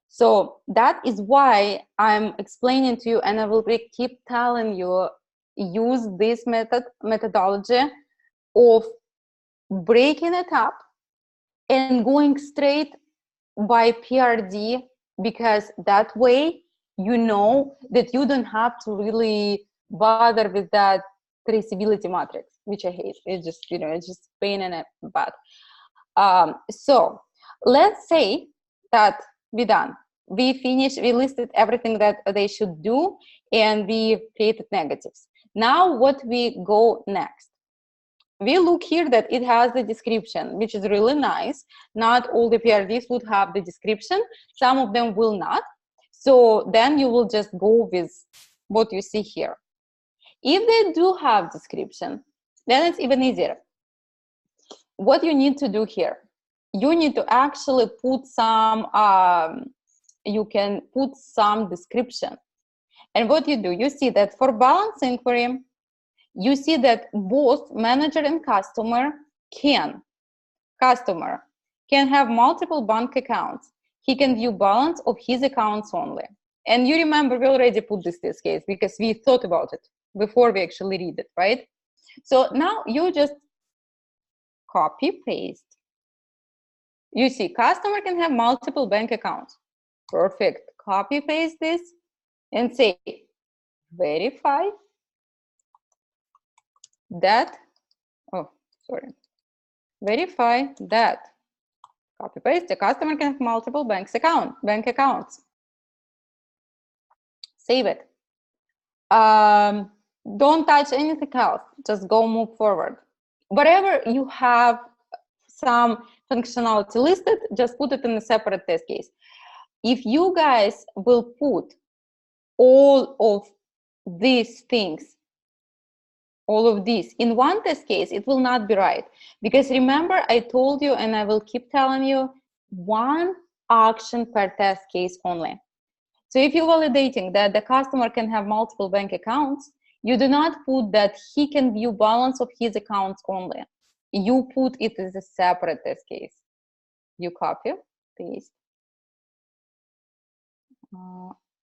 So that is why I'm explaining to you, and I will keep telling you, use this methodology of breaking it up and going straight by PRD, because that way you know that you don't have to really bother with that traceability matrix, which I hate. It's just, you know, it's just pain in the butt. So let's say that we're done. We finished, we listed everything that they should do, and we created negatives. Now what we go next? We look here that it has the description, which is really nice. Not all the PRDs would have the description. Some of them will not. So then you will just go with what you see here. If they do have description, then it's even easier. What you need to do here, you need to actually put some, you can put some description. And what you do, you see that for balance inquiry, you see that both manager and customer can have multiple bank accounts. He can view balance of his accounts only. And you remember we already put this case because we thought about it before we actually read it, right? So now you just copy paste. You see customer can have multiple bank accounts. Perfect. Copy paste this and say verify that, oh, sorry, verify that, copy paste, the customer can have multiple bank accounts. Save it. Don't touch anything else, just go move forward. Whatever you have some functionality listed, just put it in a separate test case. If you guys will put all of these things, all of these in one test case, it will not be right. Because remember, I told you, and I will keep telling you, one action per test case only. So if you're validating that the customer can have multiple bank accounts, you do not put that he can view balance of his accounts only. You put it as a separate test case. You copy, paste,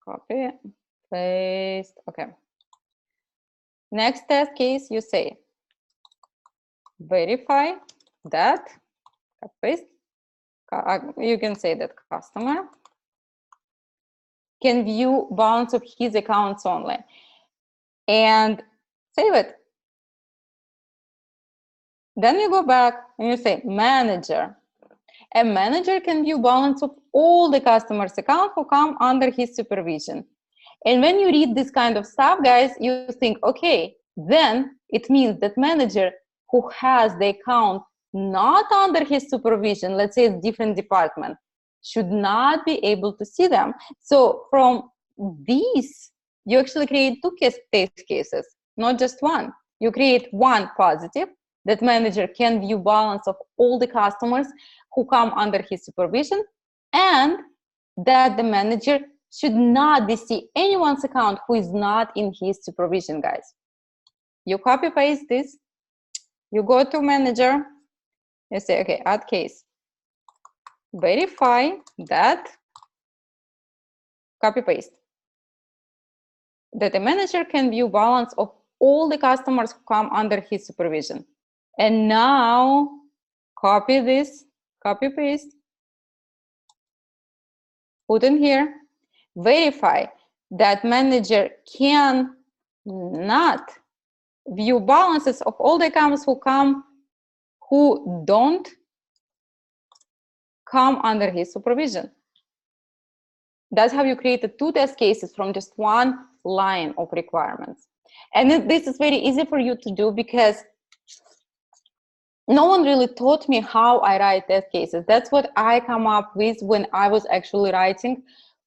copy, paste, okay. Next test case, you say, verify that, paste, you can say that customer can view balance of his accounts only. And save it. Then you go back and you say manager. A manager can view balance of all the customers' accounts who come under his supervision. And when you read this kind of stuff, guys, you think, okay, then it means that manager who has the account not under his supervision, let's say it's different department, should not be able to see them. So from these, you actually create two test cases, not just one. You create one positive, that manager can view balance of all the customers who come under his supervision, and that the manager should not be see anyone's account who is not in his supervision, guys. You copy paste this, you go to manager, you say, okay, add case, verify that, copy paste, that the manager can view balance of all the customers who come under his supervision. And now copy this, copy paste, put in here, verify that manager can not view balances of all the accounts who don't come under his supervision. That's how you created two test cases from just one line of requirements. And this is very easy for you to do because no one really taught me how I write test cases. That's what I come up with when I was actually writing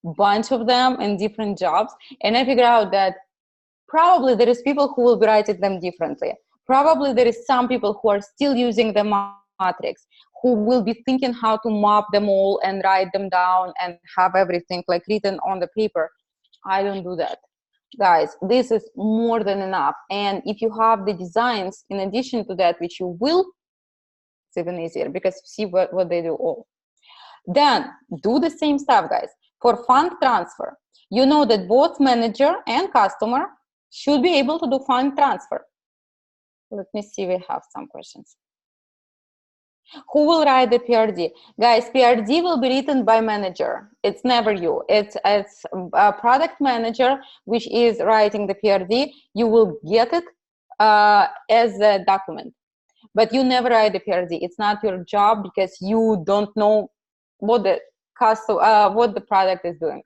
a bunch of them in different jobs. And I figured out that probably there is people who will be writing them differently. Probably there is some people who are still using the matrix, who will be thinking how to map them all and write them down and have everything like written on the paper. I don't do that. Guys, this is more than enough. And if you have the designs in addition to that, which you will, it's even easier because you see what they do all. Then do the same stuff, guys. For fund transfer, you know that both manager and customer should be able to do fund transfer. Let me see, we have some questions. Who will write the PRD? Guys, PRD will be written by manager. It's never you. It's a product manager which is writing the PRD. You will get it as a document, but you never write the PRD. It's not your job because you don't know what the product is doing.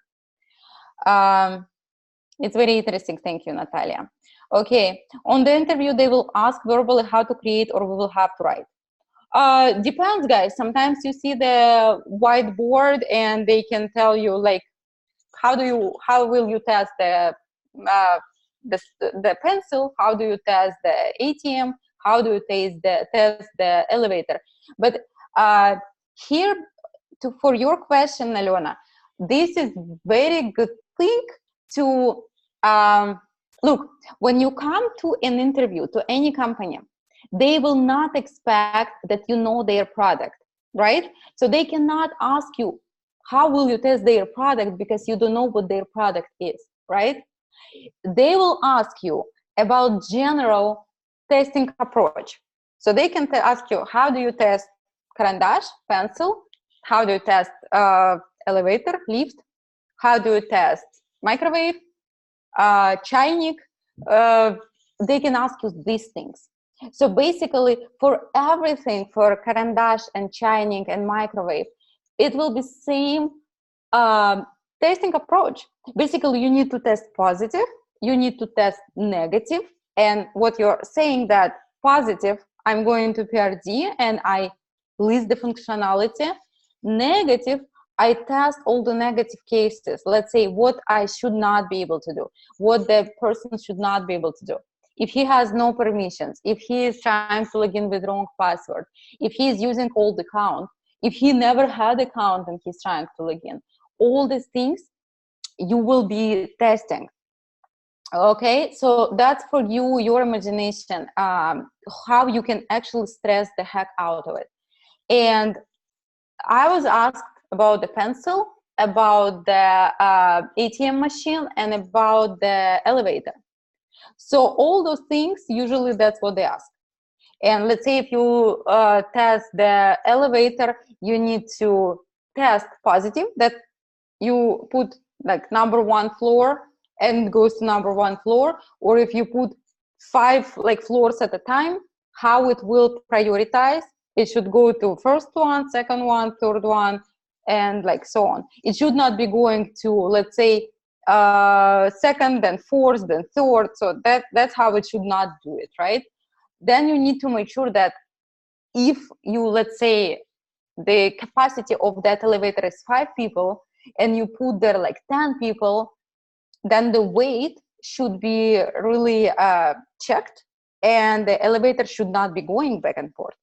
It's very interesting. Thank you, Natalia. Okay, on the interview, they will ask verbally how to create, or we will have to write. Depends, guys. Sometimes you see the whiteboard and they can tell you like, how will you test the pencil? How do you test the ATM? How do you test the elevator? But here, for your question, Alona, this is very good thing to look. When you come to an interview to any company, they will not expect that you know their product, right? So they cannot ask you, how will you test their product, because you don't know what their product is, right? They will ask you about general testing approach. So they can ask you, how do you test karandash, pencil? How do you test elevator, lift? How do you test microwave, chaynik? They can ask you these things. So basically, for everything, for karandash and chaynik and microwave, it will be same testing approach. Basically, you need to test positive, you need to test negative, and what you're saying that positive, I'm going to PRD and I list the functionality. Negative, I test all the negative cases. Let's say what I should not be able to do, what the person should not be able to do. If he has no permissions, if he is trying to log in with wrong password, if he is using old account, if he never had account and he's trying to log in, all these things you will be testing. Okay, so that's for you, your imagination, how you can actually stress the heck out of it. And I was asked about the pencil, about the ATM machine, and about the elevator. So all those things, usually that's what they ask. And let's say if you test the elevator, you need to test positive, that you put like number 1 floor and goes to number 1 floor, or if you put 5 like floors at a time, how it will prioritize. It should go to first one, second one, third one, and like so on. It should not be going to, let's say, second, then fourth, then third. So that's how it should not do it, right? Then you need to make sure that if you, let's say, the capacity of that elevator is 5 people and you put there like 10 people, then the weight should be really checked, and the elevator should not be going back and forth,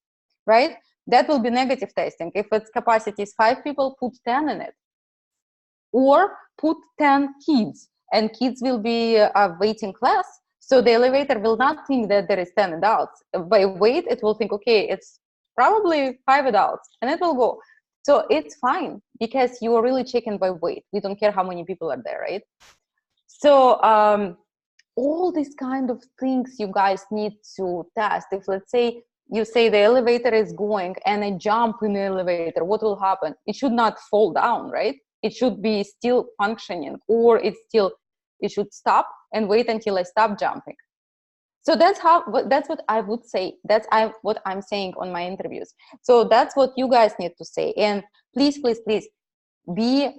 right? That will be negative testing. If its capacity is 5 people, put 10 in it, or put 10 kids, and kids will be a waiting class. So the elevator will not think that there is 10 adults. By weight, it will think, okay, it's probably 5 adults, and it will go. So it's fine because you are really checking by weight. We don't care how many people are there, right? So all these kind of things you guys need to test. If let's say you say the elevator is going and I jump in the elevator, what will happen? It should not fall down, right? It should be still functioning, or it should stop and wait until I stop jumping. So that's what I would say. What I'm saying on my interviews. So that's what you guys need to say. And please, please, please be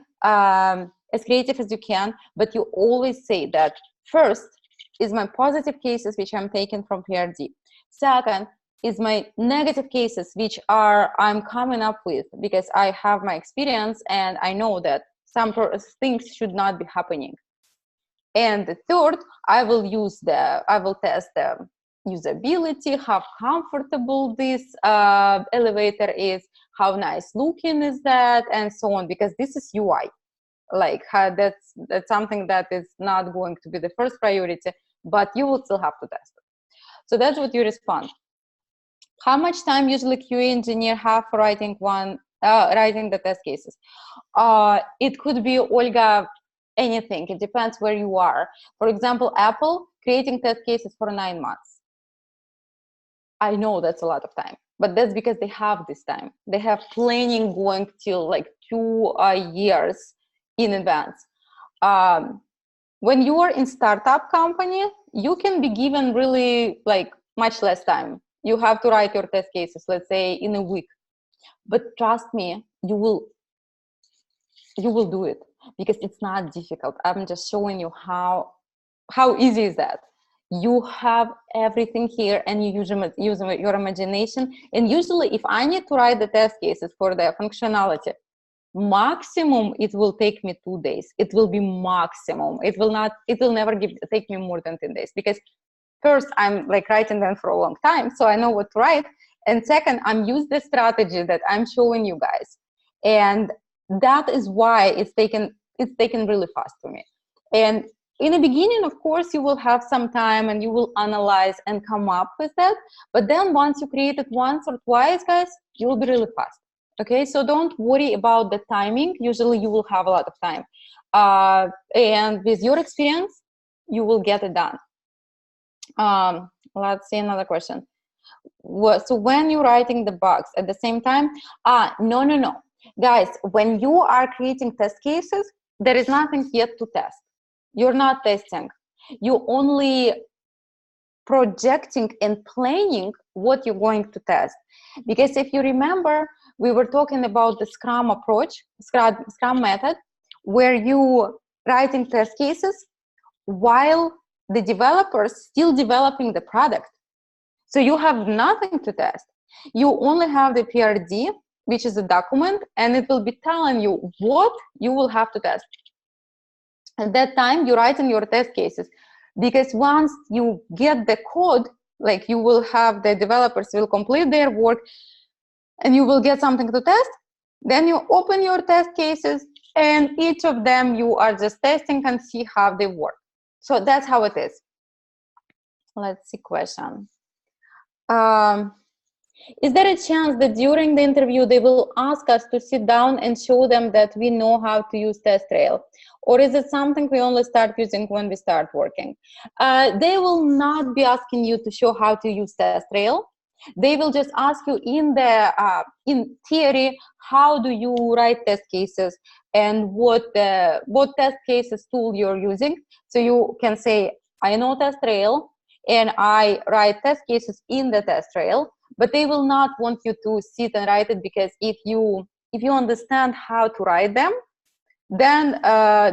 as creative as you can, but you always say that first is my positive cases, which I'm taking from PRD. Second, is my negative cases, which are I'm coming up with because I have my experience and I know that some things should not be happening. And the third, I will test the usability, how comfortable this elevator is, how nice looking is that, and so on, because this is UI. Like that's something that is not going to be the first priority, but you will still have to test it. So that's what you respond. How much time usually QA engineer have for writing the test cases? It could be, Olga, anything. It depends where you are. For example, Apple creating test cases for 9 months. I know that's a lot of time, but that's because they have this time. They have planning going till like 2 years in advance. When you are in startup company, you can be given really like much less time. You have to write your test cases, let's say in a week. But trust me, you will do it because it's not difficult. I'm just showing you how easy is that. You have everything here and you use your imagination. And usually if I need to write the test cases for the functionality, maximum it will take me 2 days. It will be maximum. It will never take me more than 10 days, because first I'm like writing them for a long time, so I know what to write, and second, I'm using the strategy that I'm showing you guys, and that is why it's taken really fast for me. And in the beginning, of course, you will have some time and you will analyze and come up with that, but then once you create it once or twice, guys, you will be really fast. Okay, so don't worry about the timing. Usually you will have a lot of time. And with your experience, you will get it done. Let's see another question. So when you're writing the bugs at the same time, no. Guys, when you are creating test cases, there is nothing yet to test. You're not testing. You're only projecting and planning what you're going to test. Because if you remember, we were talking about the Scrum approach, Scrum method, where you writing test cases while the developers still developing the product. So you have nothing to test. You only have the PRD, which is a document, and it will be telling you what you will have to test. At that time, you're writing your test cases, because once you get the code, like you will have the developers will complete their work and you will get something to test, then you open your test cases and each of them you are just testing and see how they work. So that's how it is. Let's see question. Is there a chance that during the interview they will ask us to sit down and show them that we know how to use TestRail? Or is it something we only start using when we start working? They will not be asking you to show how to use TestRail. They will just ask you in theory, how do you write test cases and what test cases tool you're using. So you can say, I know TestRail and I write test cases in the TestRail, but they will not want you to sit and write it, because if you understand how to write them, then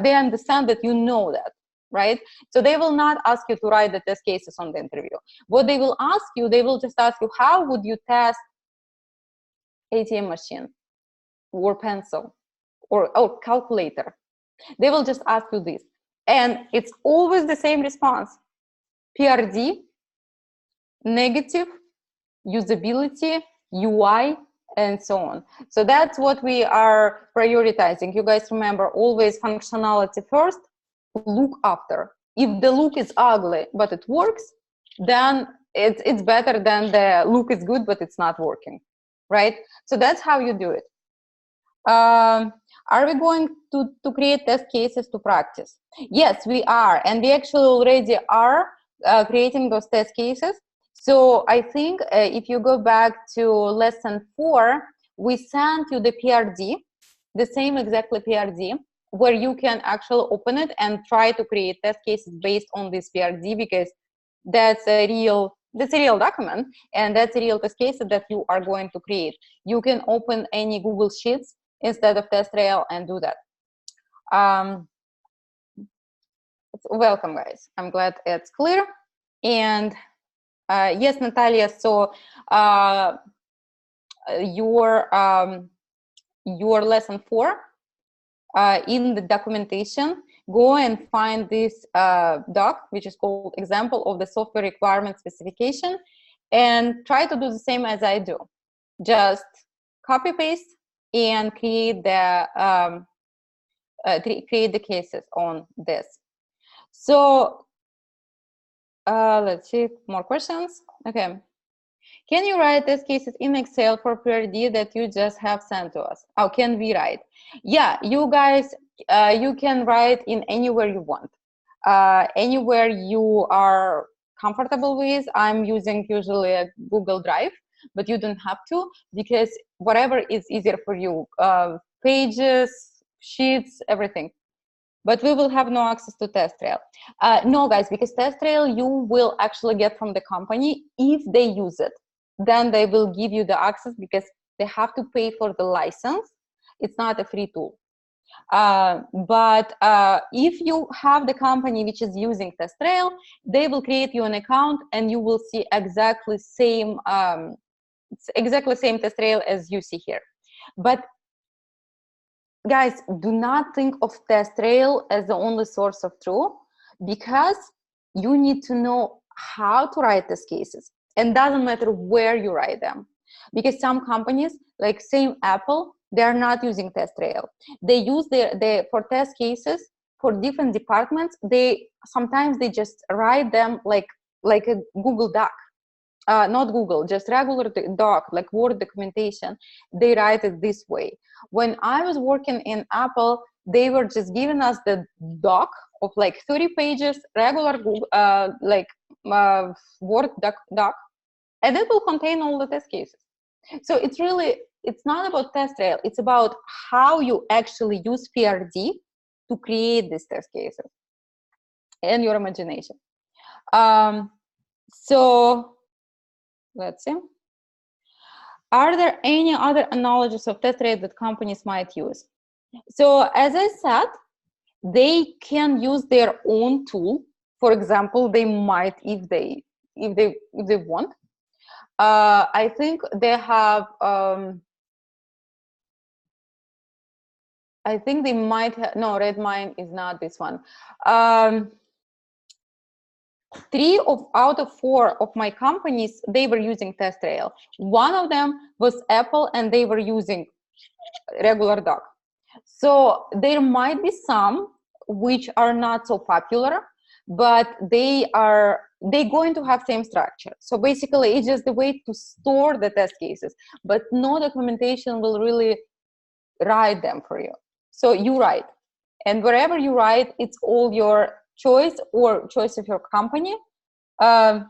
they understand that you know that, right? So they will not ask you to write the test cases on the interview. What they will ask you, they will just ask you, how would you test ATM machine or pencil or calculator? They will just ask you this. And it's always the same response: PRD, negative, usability, UI, and so on. So that's what we are prioritizing. You guys remember, always functionality first, look after. If the look is ugly but it works, then it's better than the look is good but it's not working, right? So that's how you do it. Are we going to create test cases to practice? Yes, we are, and we actually already are creating those test cases. So I think if you go back to lesson 4, we sent you the PRD, the same exactly PRD, where you can actually open it and try to create test cases based on this PRD, because that's a real document, and that's a real test case that you are going to create. You can open any Google Sheets instead of TestRail and do that. Welcome, guys. I'm glad it's clear. And Yes, Natalia. So your lesson 4 in the documentation, go and find this doc, which is called example of the software requirement specification, and try to do the same as I do. Just copy paste and create the cases on this. So let's see more questions. Okay. Can you write test cases in Excel for PRD that you just have sent to us? How can we write? Yeah, you guys, you can write in anywhere you want. Anywhere you are comfortable with. I'm using usually a Google Drive, but you don't have to, because whatever is easier for you. Pages, sheets, everything. But we will have no access to TestRail. No, guys, because TestRail you will actually get from the company if they use it. Then they will give you the access because they have to pay for the license. It's not a free tool. But if you have the company which is using TestRail, they will create you an account and you will see exactly same TestRail as you see here. But guys, do not think of TestRail as the only source of truth, because you need to know how to write test cases. And doesn't matter where you write them, because some companies, like same Apple, they are not using TestRail. They use for test cases for different departments. Sometimes they just write them like a Google Doc. Not Google, just regular doc, like Word documentation. They write it this way. When I was working in Apple, they were just giving us the doc of like 30 pages, regular Word doc, and it will contain all the test cases. So it's not about TestRail, it's about how you actually use PRD to create these test cases and your imagination. So let's see. Are there any other analogies of TestRail that companies might use? So as I said, they can use their own tool. For example, they might, if they want. I think they have. I think they might have. No, Redmine is not this one. 3 out of 4 of my companies, they were using TestRail. One of them was Apple, and they were using regular doc. So there might be some which are not so popular, but they're going to have same structure. So basically, it's just the way to store the test cases, but no documentation will really write them for you. So you write, and wherever you write, it's all your choice or choice of your company. But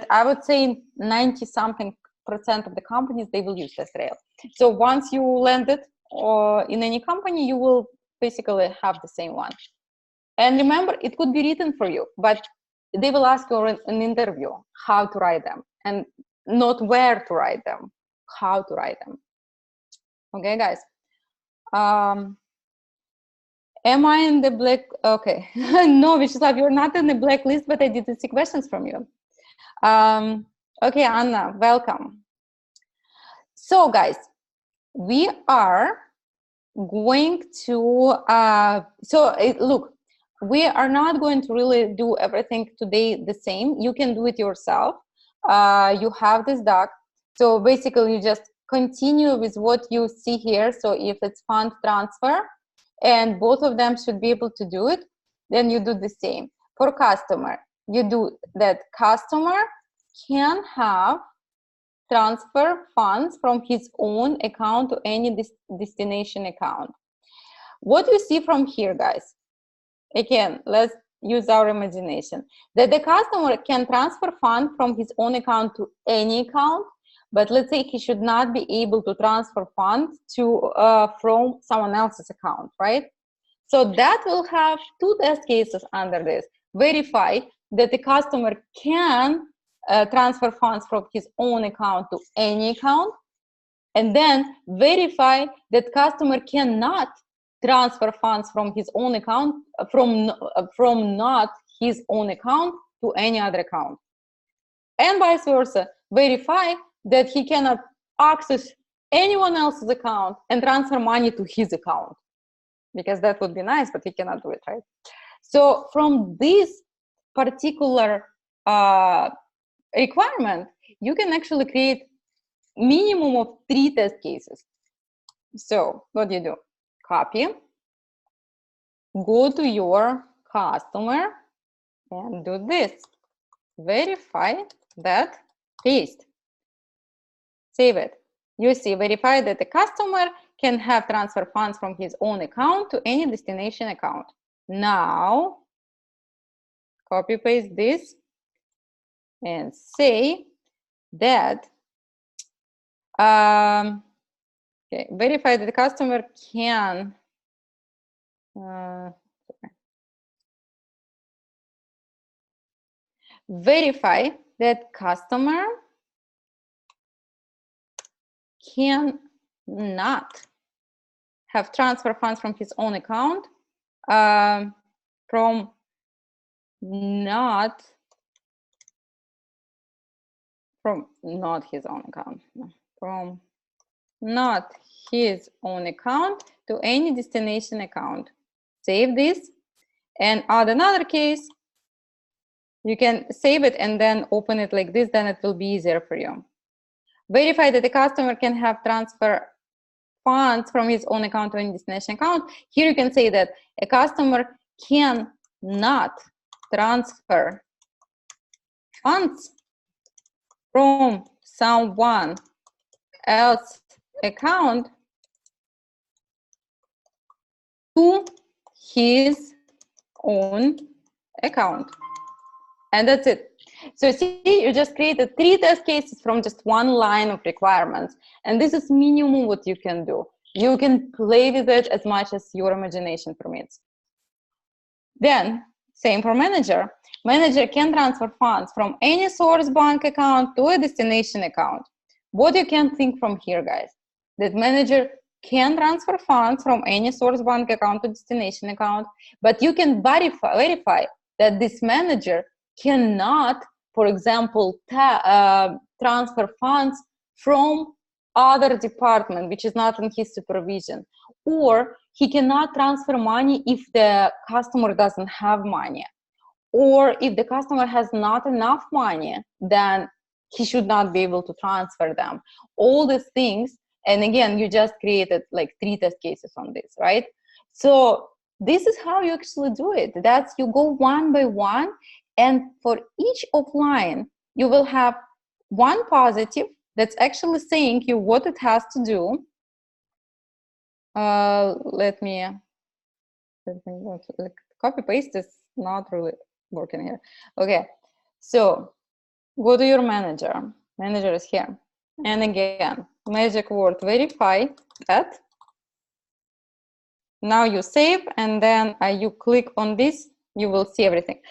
I would say 90-something% of the companies, they will use TestRail. So once you land it in any company, you will basically have the same one. And remember, it could be written for you, but they will ask you in an interview how to write them, and not where to write them, how to write them. Okay, guys. Am I in the black? Okay. No, Vyacheslav, you're not in the blacklist, but I didn't see questions from you. Okay, Anna, welcome. So, guys, we are going to, look, we are not going to really do everything today the same. You can do it yourself. You have this doc. So basically, you just continue with what you see here. So if it's fund transfer, and both of them should be able to do it, then you do the same. For customer, you do that customer can have transfer funds from his own account to any destination account. What you see from here, guys, again, let's use our imagination, that the customer can transfer funds from his own account to any account, but let's say he should not be able to transfer funds to from someone else's account, right? So that will have 2 test cases under this. Verify that the customer can transfer funds from his own account to any account, and then verify that customer cannot transfer funds from his own account, from not his own account to any other account. and vice versa. Verify that he cannot access anyone else's account and transfer money to his account, because that would be nice, but he cannot do it, right? So from this particular requirement, you can actually create minimum of 3 test cases. So what do you do? Copy, go to your customer and do this. Verify that, paste, save it. You see, verify that the customer can have transfer funds from his own account to any destination account. Now, copy paste this and say that okay, verify that the customer can verify that customer can not have transfer funds from his own account from not his own account, from not his own account to any destination account. Save this and add another case. You can save it and then open it like this, then it will be easier for you. Verify that the customer can have transfer funds from his own account to any destination account. Here you can say that a customer can not transfer funds from someone else's account to his own account. And that's it. So see, you just created 3 test cases from just one line of requirements. And this is minimum what you can do. You can play with it as much as your imagination permits. Then, same for manager. Manager can transfer funds from any source bank account to a destination account. What you can think from here, guys? That manager can transfer funds from any source bank account to destination account, but you can verify that this manager cannot, for example, transfer funds from other department which is not in his supervision, or he cannot transfer money if the customer doesn't have money, or if the customer has not enough money, then he should not be able to transfer them. All these things, and again, you just created like 3 test cases on this, right? So this is how you actually do it. That's, you go one by one, and for each offline, you will have one positive that's actually saying you what it has to do. Let me copy paste is not really working here. Okay, so go to your manager. Manager is here, and again, magic word verify that. Now you save, and then you click on this, you will see everything.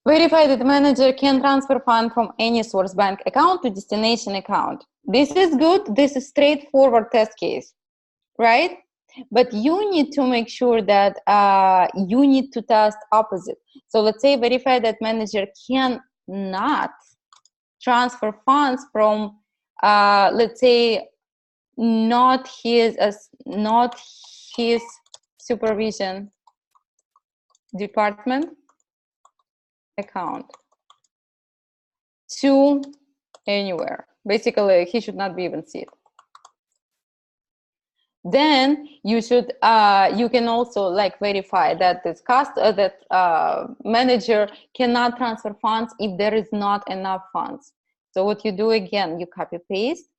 Verify that the manager can transfer fund from any source bank account to destination account. This is good. This is straightforward test case, right? But you need to make sure that you need to test opposite. So let's say verify that manager cannot transfer funds from, let's say, not his supervision department account to anywhere. Basically, he should not be even see it. Then you should you can also like verify that this manager cannot transfer funds if there is not enough funds. So what you do again, you copy paste,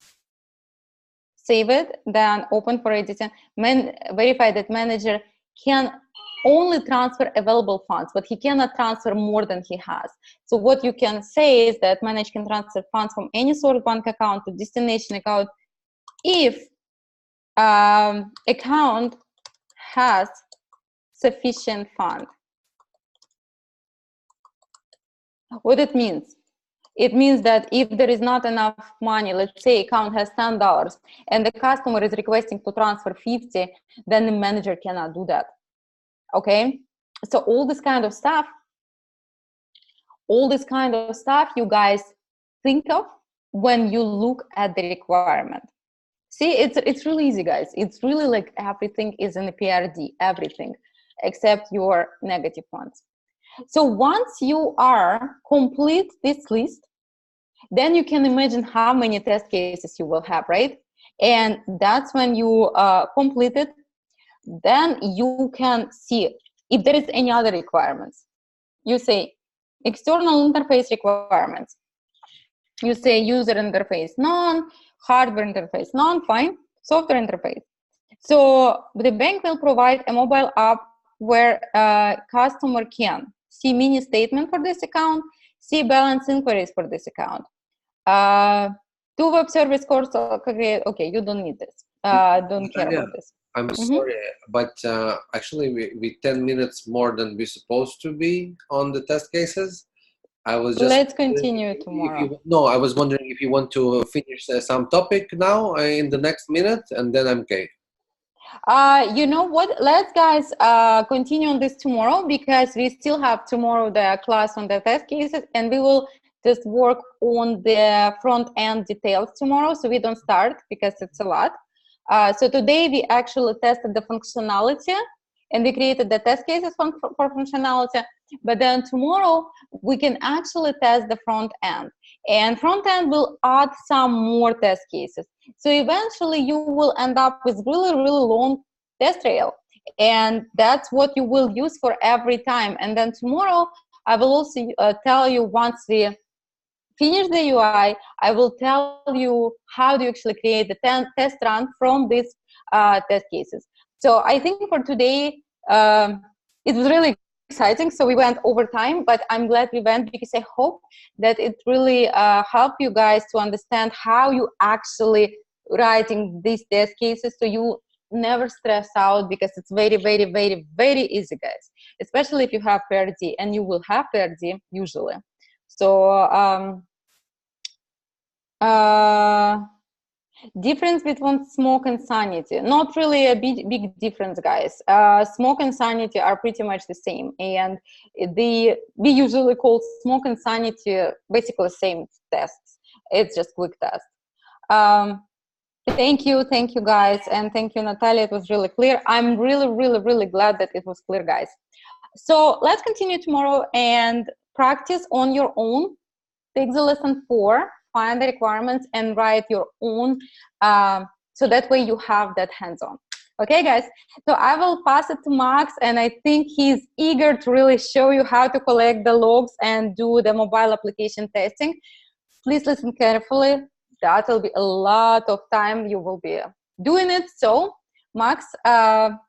save it, then open for editing. Verify that manager can only transfer available funds, but he cannot transfer more than he has. So what you can say is that manager can transfer funds from any source bank account to destination account if account has sufficient fund. What it means? It means that if there is not enough money, let's say account has $10 and the customer is requesting to transfer 50, then the manager cannot do that. Okay, so all this kind of stuff you guys think of when you look at the requirement. See, it's really easy, guys. It's really like everything is in the PRD, everything except your negative ones. So once you are complete this list, then you can imagine how many test cases you will have, right? And that's when you complete it, then you can see if there is any other requirements. You say external interface requirements. You say user interface none, hardware interface none, fine, software interface. So the bank will provide a mobile app where a customer can see mini statement for this account, see balance inquiries for this account. Do web service course, okay, you don't need this. Don't care about this. I'm sorry, but actually we 10 minutes more than we're supposed to be on the test cases. I was just... Let's continue tomorrow. No, I was wondering if you want to finish some topic now in the next minute, and then I'm okay. You know what? Let's guys continue on this tomorrow, because we still have tomorrow the class on the test cases, and we will just work on the front end details tomorrow, so we don't start because it's a lot. So today we actually tested the functionality and we created the test cases for functionality, but then tomorrow we can actually test the front end, and front end will add some more test cases. So eventually you will end up with really, really long test trail, and that's what you will use for every time. And then tomorrow I will also tell you, once we finish the UI, I will tell you how do you actually create the test run from these test cases. So I think for today, it was really exciting. So we went over time, but I'm glad we went, because I hope that it really helped you guys to understand how you actually writing these test cases, so you never stress out, because it's very, very, very, very easy, guys, especially if you have PRD, and you will have PRD usually. So difference between smoke and sanity, not really a big difference, guys. Smoke and sanity are pretty much the same, and we usually call smoke and sanity basically same tests. It's just quick test. Thank you guys, and thank you, Natalia. It was really clear. I'm really, really, really glad that it was clear, guys. So let's continue tomorrow and practice on your own. Take the lesson 4, find the requirements, and write your own, so that way you have that hands-on. Okay, guys? So I will pass it to Max, and I think he's eager to really show you how to collect the logs and do the mobile application testing. Please listen carefully. That will be a lot of time you will be doing it. So Max,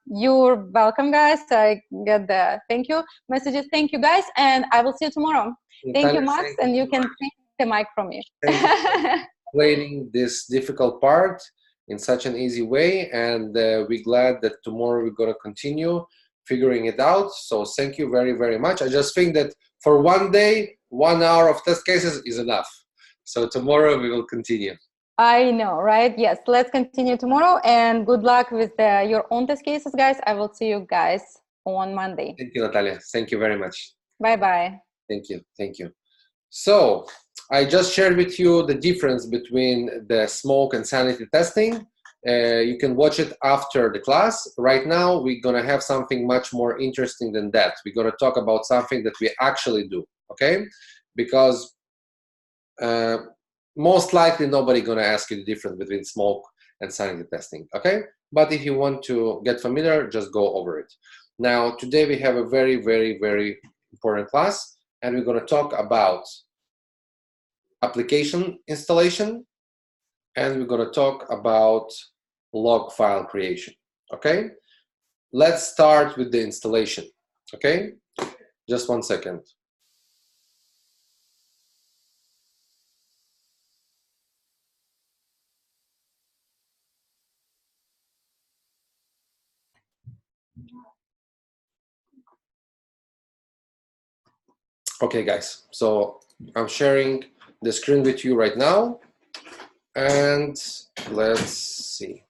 you're welcome, guys. I get the thank you messages. Thank you, guys, and I will see you tomorrow. Thank you, Max, and you can take the mic from me. Thank you for explaining this difficult part in such an easy way, and we're glad that tomorrow we're going to continue figuring it out. So thank you very, very much. I just think that for one day, 1 hour of test cases is enough. So tomorrow we will continue. I know, right? Yes, let's continue tomorrow, and good luck with your own test cases, guys. I will see you guys on Monday. Thank you, Natalia. Thank you very much. Bye-bye. Thank you. Thank you. So I just shared with you the difference between the smoke and sanity testing. You can watch it after the class. Right now, we're going to have something much more interesting than that. We're going to talk about something that we actually do, okay? Because most likely nobody going to ask you the difference between smoke and sanity testing, okay? But if you want to get familiar, just go over it. Now, today we have a very, very, very important class, and we're going to talk about application installation, and we're going to talk about log file creation, okay? Let's start with the installation, okay? Just 1 second. Okay, guys, so I'm sharing the screen with you right now, and let's see.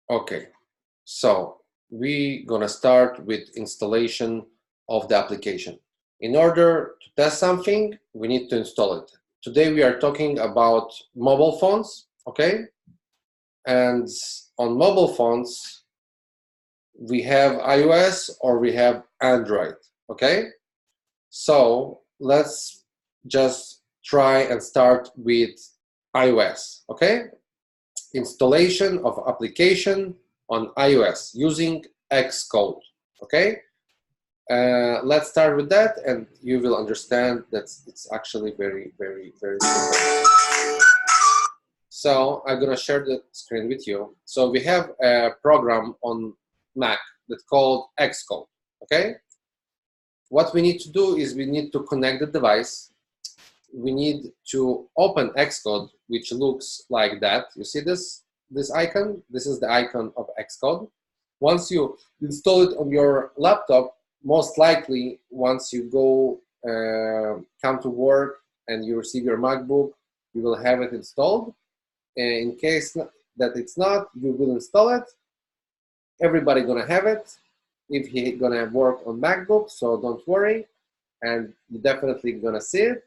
Okay, so we're gonna start with installation of the application. In order to test something, we need to install it. Today we are talking about mobile phones, okay? And on mobile phones, we have iOS or we have Android, okay? So let's just try and start with iOS, okay? Installation of application on iOS using Xcode, okay? Let's start with that, and you will understand that it's actually very simple. So I'm gonna share the screen with you. So we have a program on Mac that's called Xcode, okay? What we need to do is we need to connect the device. We need to open Xcode, which looks like that. You see this icon? This is the icon of Xcode. Once you install it on your laptop, most likely once you go come to work and you receive your MacBook, you will have it installed. And in case that it's not, you will install it. Everybody gonna have it if he gonna work on MacBook, so don't worry, and you're definitely gonna see it.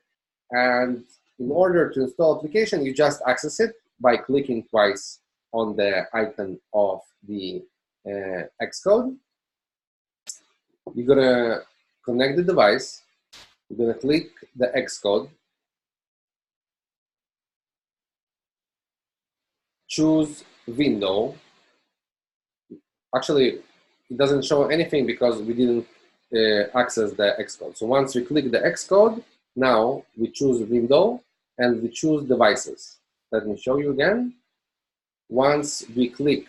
And in order to install application, you just access it by clicking twice on the icon of the Xcode. You're gonna connect the device. You're gonna click the Xcode. Choose window. Actually, it doesn't show anything because we didn't access the Xcode. So once we click the Xcode, now we choose window and we choose devices. Let me show you again. Once we click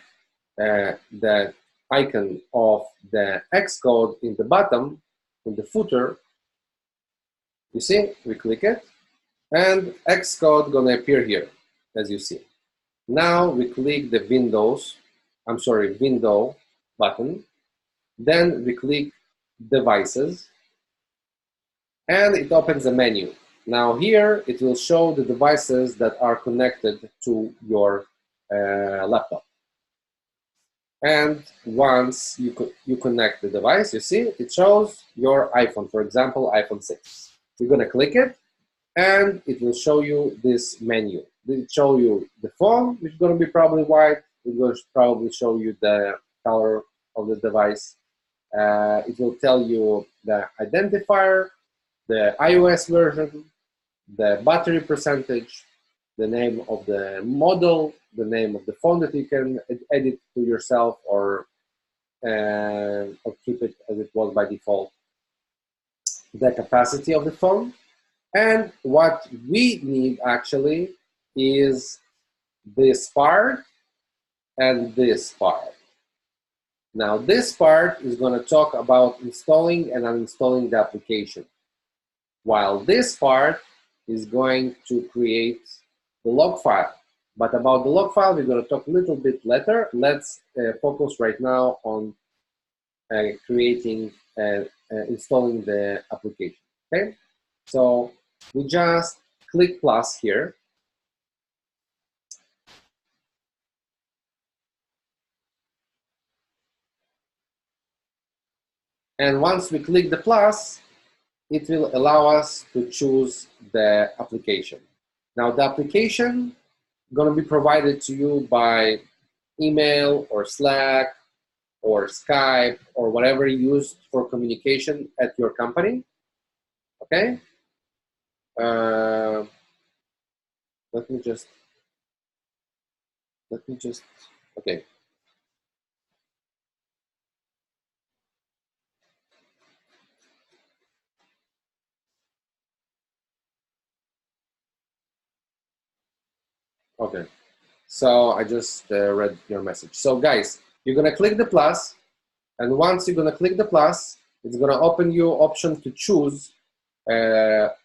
the icon of the Xcode in the bottom, in the footer, you see, we click it, and Xcode gonna appear here, as you see. Now we click the window button, then we click devices, and it opens a menu. Now here, it will show the devices that are connected to your laptop. And once you connect the device, you see, it shows your iPhone, for example, iPhone 6. You're gonna click it, and it will show you this menu. It will show you the phone, which is gonna be probably white. It will probably show you the color of the device. It will tell you the identifier, the iOS version, the battery percentage, the name of the model, the name of the phone that you can edit to yourself or keep it as it was by default, the capacity of the phone. And what we need actually is this part and this part. Now this part is going to talk about installing and uninstalling the application, while this part is going to create the log file. But about the log file, we're going to talk a little bit later. Let's focus right now on installing the application, okay? So we just click plus here. And once we click the plus, it will allow us to choose the application. Now the application is going to be provided to you by email or Slack or Skype or whatever you use for communication at your company, okay? Let me just, okay. Okay, so I just read your message. So guys, you're gonna click the plus, and once you're gonna click the plus, it's gonna open you option to choose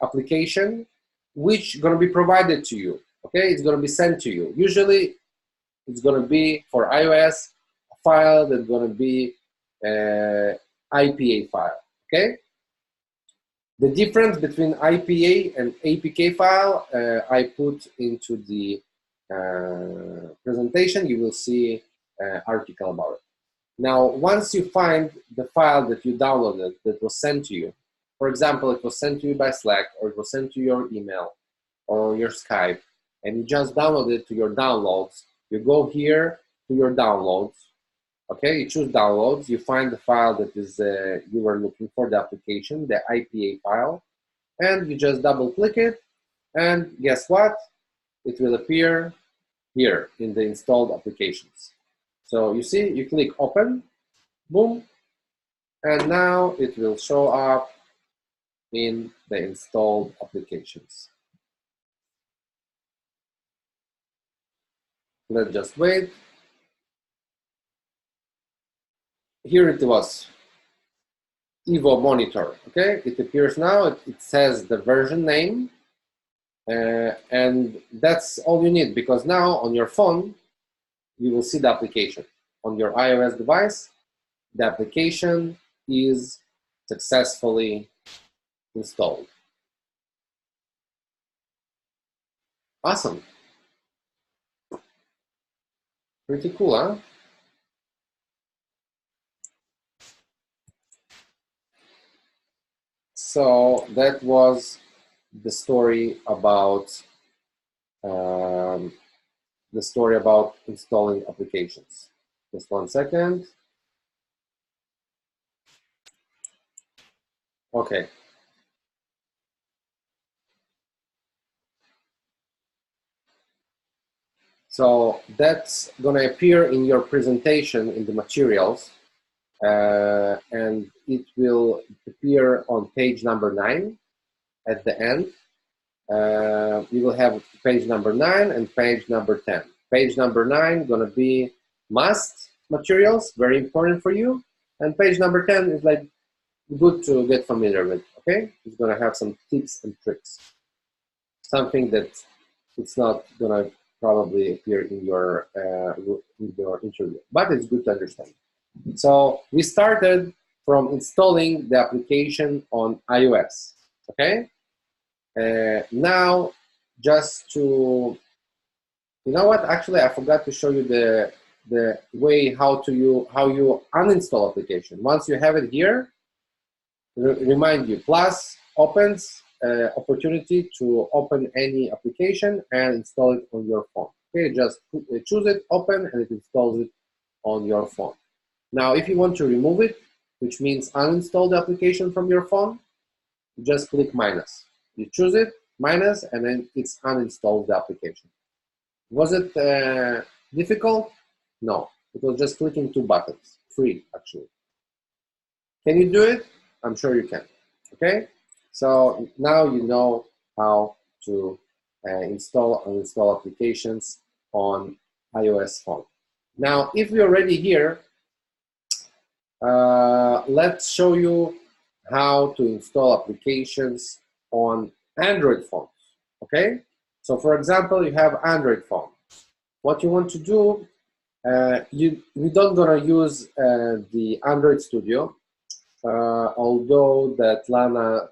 application, which gonna be provided to you, okay? It's gonna be sent to you. Usually, it's gonna be for iOS, a file that's gonna be IPA file, okay? The difference between IPA and APK file, I put into the presentation. You will see article about it. Now, once you find the file that you downloaded that was sent to you, for example, it was sent to you by Slack, or it was sent to your email or your Skype, and you just download it to your downloads, you go here to your downloads, okay, you choose downloads, you find the file that is you were looking for, the application, the IPA file, and you just double click it, and guess what? It will appear here in the installed applications. So you see, you click open, boom, and now it will show up in the installed applications. Let's just wait. Here it was, Evo Monitor, okay? It appears now, it says the version name, and that's all you need, because now on your phone, you will see the application. On your iOS device, the application is successfully installed. Awesome. Pretty cool, huh? So that was the story about installing applications. Just 1 second. Okay. So that's going to appear in your presentation in the materials, and it will appear on page number 9 at the end. You will have page number 9 and page number 10. Page number 9 going to be must materials, very important for you, and page number 10 is like good to get familiar with. Okay, it's going to have some tips and tricks, something that it's not going to probably appear in your interview, but it's good to understand. So we started from installing the application on iOS. Okay. Now, just to, you know what? Actually, I forgot to show you the way how you uninstall application. Once you have it here, remind you, plus opens opportunity to open any application and install it on your phone. Okay, just choose it, open, and it installs it on your phone. Now, if you want to remove it, which means uninstall the application from your phone, just click minus. You choose it, minus, and then it's uninstalled the application. Was it difficult? No, it was just clicking 2 buttons, 3 actually. Can you do it? I'm sure you can. Okay, so now you know how to install and uninstall applications on iOS phone. Now, if we're already here, let's show you how to install applications on Android phones. Okay, so for example, you have Android phone. What you want to do, we don't gonna use the Android Studio, although that Lana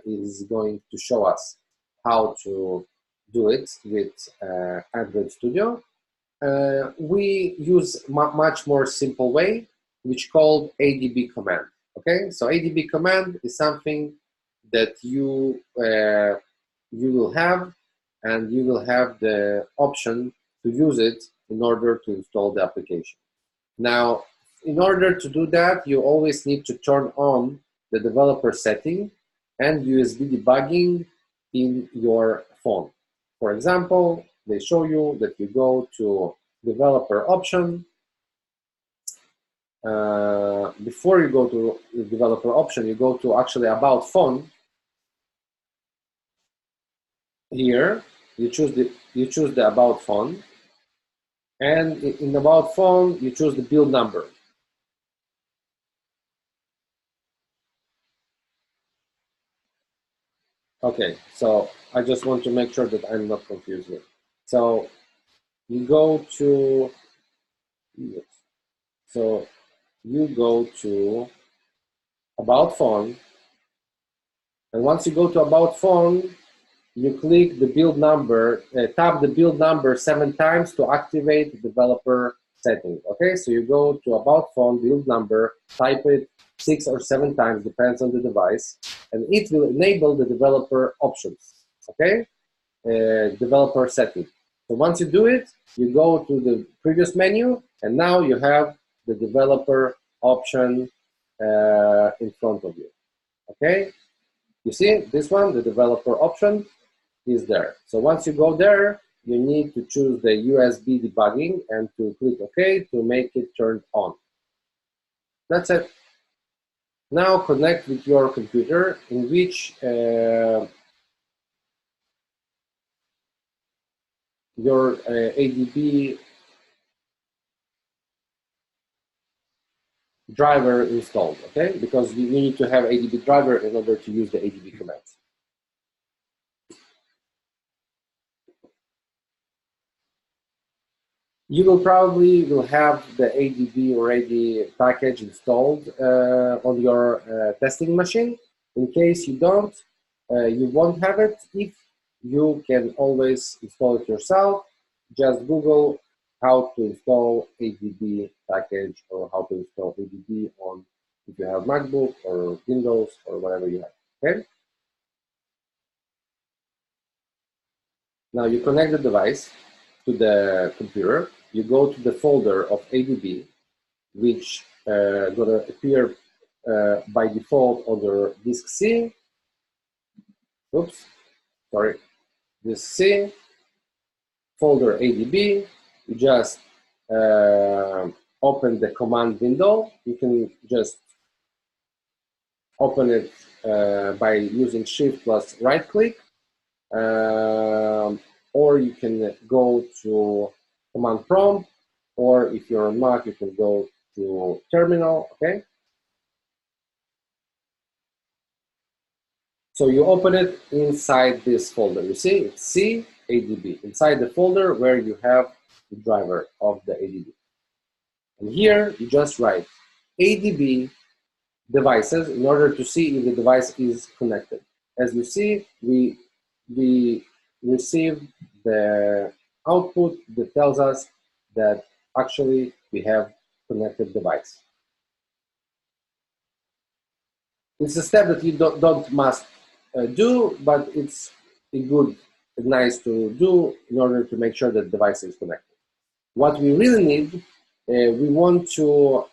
is going to show us how to do it with Android Studio. We use much more simple way, which called ADB command. Okay, so ADB command is something that you will have, and you will have the option to use it in order to install the application. Now, in order to do that, you always need to turn on the developer setting and USB debugging in your phone. For example, they show you that you go to developer option. Before you go to the developer option, you go to actually about phone. Here, you choose the about phone, and in about phone, you choose the build number. Okay, so I just want to make sure that I'm not confused here. So you go to, about phone, and once you go to about phone, you click the build number, tap the build number 7 times to activate the developer setting. Okay, so you go to about phone, build number, type it 6 or 7 times, depends on the device, and it will enable the developer options, okay? Developer setting. So once you do it, you go to the previous menu, and now you have the developer option in front of you, okay? You see this one, the developer option is there. So once you go there, you need to choose the USB debugging and to click OK to make it turned on. That's it. Now connect with your computer in which your ADB driver installed, okay? Because you need to have ADB driver in order to use the ADB commands. You will probably have the ADB already package installed on your testing machine. In case you don't, you won't have it. If you can always install it yourself, just Google how to install ADB package or how to install ADB on if you have MacBook or Windows or whatever you have, okay? Now you connect the device to the computer. You go to the folder of ADB, which gonna appear by default under disk C. Oops, sorry, disk C, folder ADB. You just open the command window. You can just open it by using Shift plus right click, or you can go to command prompt, or if you're on Mac, you can go to terminal, okay? So you open it inside this folder. You see, it's C, ADB, inside the folder where you have the driver of the ADB. And here you just write ADB devices in order to see if the device is connected. As you see, we receive the output that tells us that actually we have connected device. It's a step that you don't must do, but it's nice to do in order to make sure that the device is connected. What we really need, we want to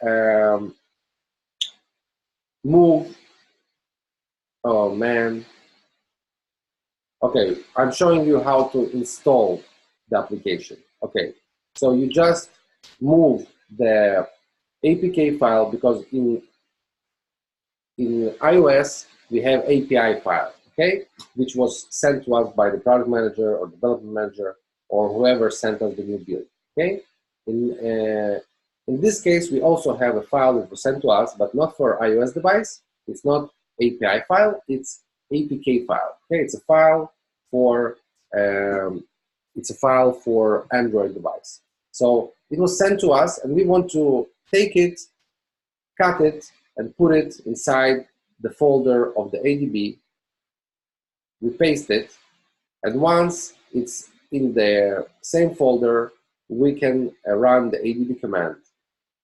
move. Oh man. Okay, I'm showing you how to install the application. Okay, so you just move the APK file, because in iOS we have API file, okay, which was sent to us by the product manager or development manager or whoever sent us the new build, okay. In this case, we also have a file that was sent to us, but not for iOS device. It's not API file, it's APK file. Okay, it's a file for Android device. So it was sent to us, and we want to take it, cut it, and put it inside the folder of the ADB. We paste it, and once it's in the same folder, we can run the ADB command.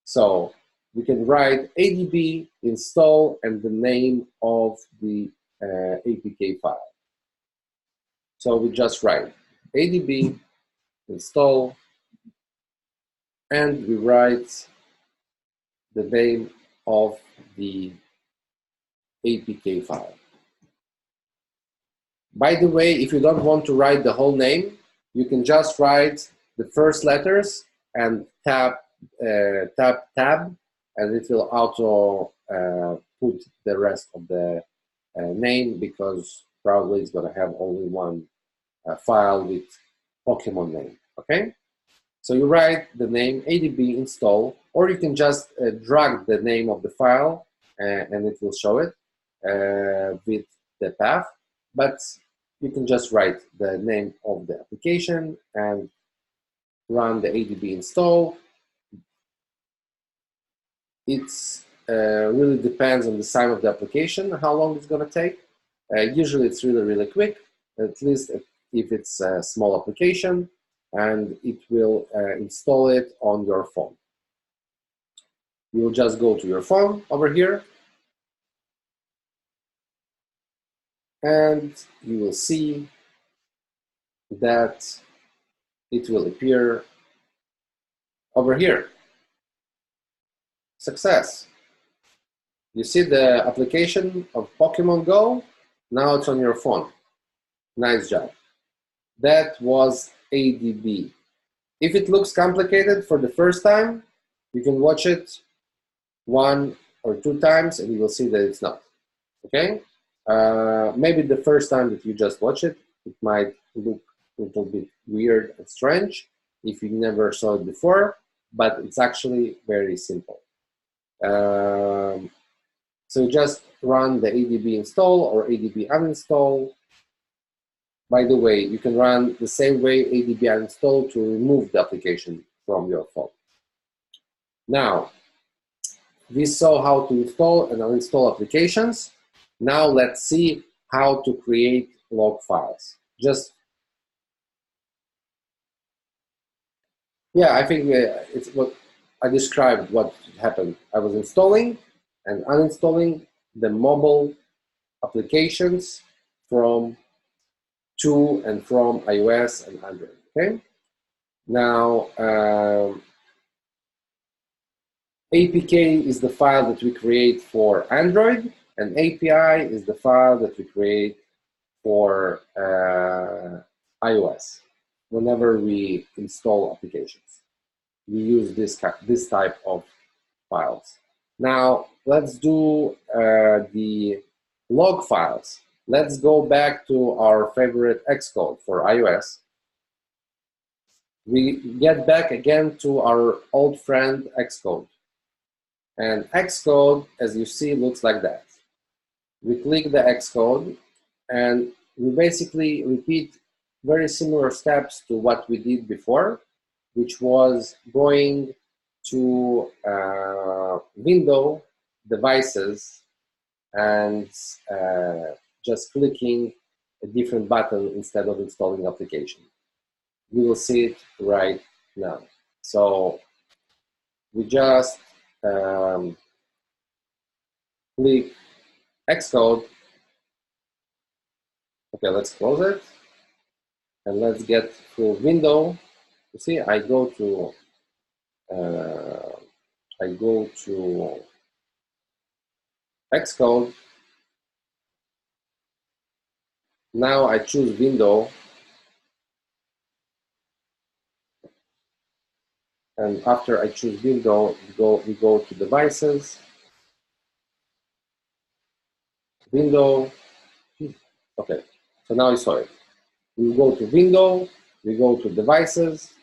So we can write ADB install and the name of the APK file. So we just write ADB install, and we write the name of the APK file. By the way, if you don't want to write the whole name, you can just write the first letters and tab, and it will auto put the rest of the name, because probably it's going to have only one file with Pokemon name, okay? So you write the name ADB install, or you can just drag the name of the file and it will show it with the path, but you can just write the name of the application and run the ADB install. It's really depends on the size of the application, how long it's going to take. Usually it's really quick, at least if it's a small application, and it will install it on your phone. You'll just go to your phone over here, and you will see that it will appear over here. Success. You see the application of Pokemon Go? Now it's on your phone. Nice job. That was ADB. If it looks complicated for the first time, you can watch it 1 or 2 times and you will see that it's not. Okay? Maybe the first time that you just watch it, it might look a little bit weird and strange if you never saw it before, but it's actually very simple. So just run the ADB install or ADB uninstall. By the way, you can run the same way ADB uninstall to remove the application from your phone. Now, we saw how to install and uninstall applications. Now let's see how to create log files. I think it's what I described what happened. I was installing and uninstalling the mobile applications to and from iOS and Android. Okay. Now, APK is the file that we create for Android, and API is the file that we create for iOS. Whenever we install applications, we use this type of files. Now, let's do the log files. Let's go back to our favorite Xcode for iOS. We get back again to our old friend Xcode. And Xcode, as you see, looks like that. We click the Xcode, and we basically repeat very similar steps to what we did before, which was going to Window, Devices, and just clicking a different button instead of installing application. You will see it right now. So we just click Xcode. Okay, let's close it. And let's get through Window. You see, I go to Xcode. Now I choose Window. And after I choose Window, we go to Devices, Window. Okay, so now you saw it. We go to Window, we go to Devices,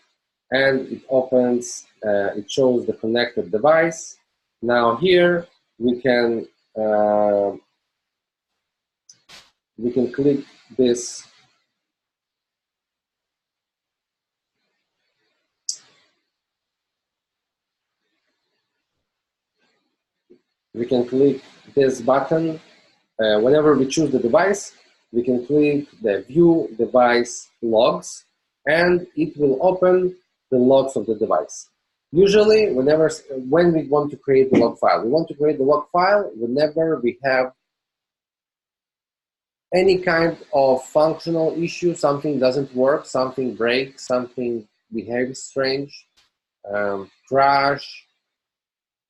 and it opens, it shows the connected device. Now here we can click this button. Whenever we choose the device, we can click the View Device Logs, and it will open the logs of the device. Usually, when we want to create the log file, we want to create the log file whenever we have any kind of functional issue, something doesn't work, something breaks, something behaves strange, crash,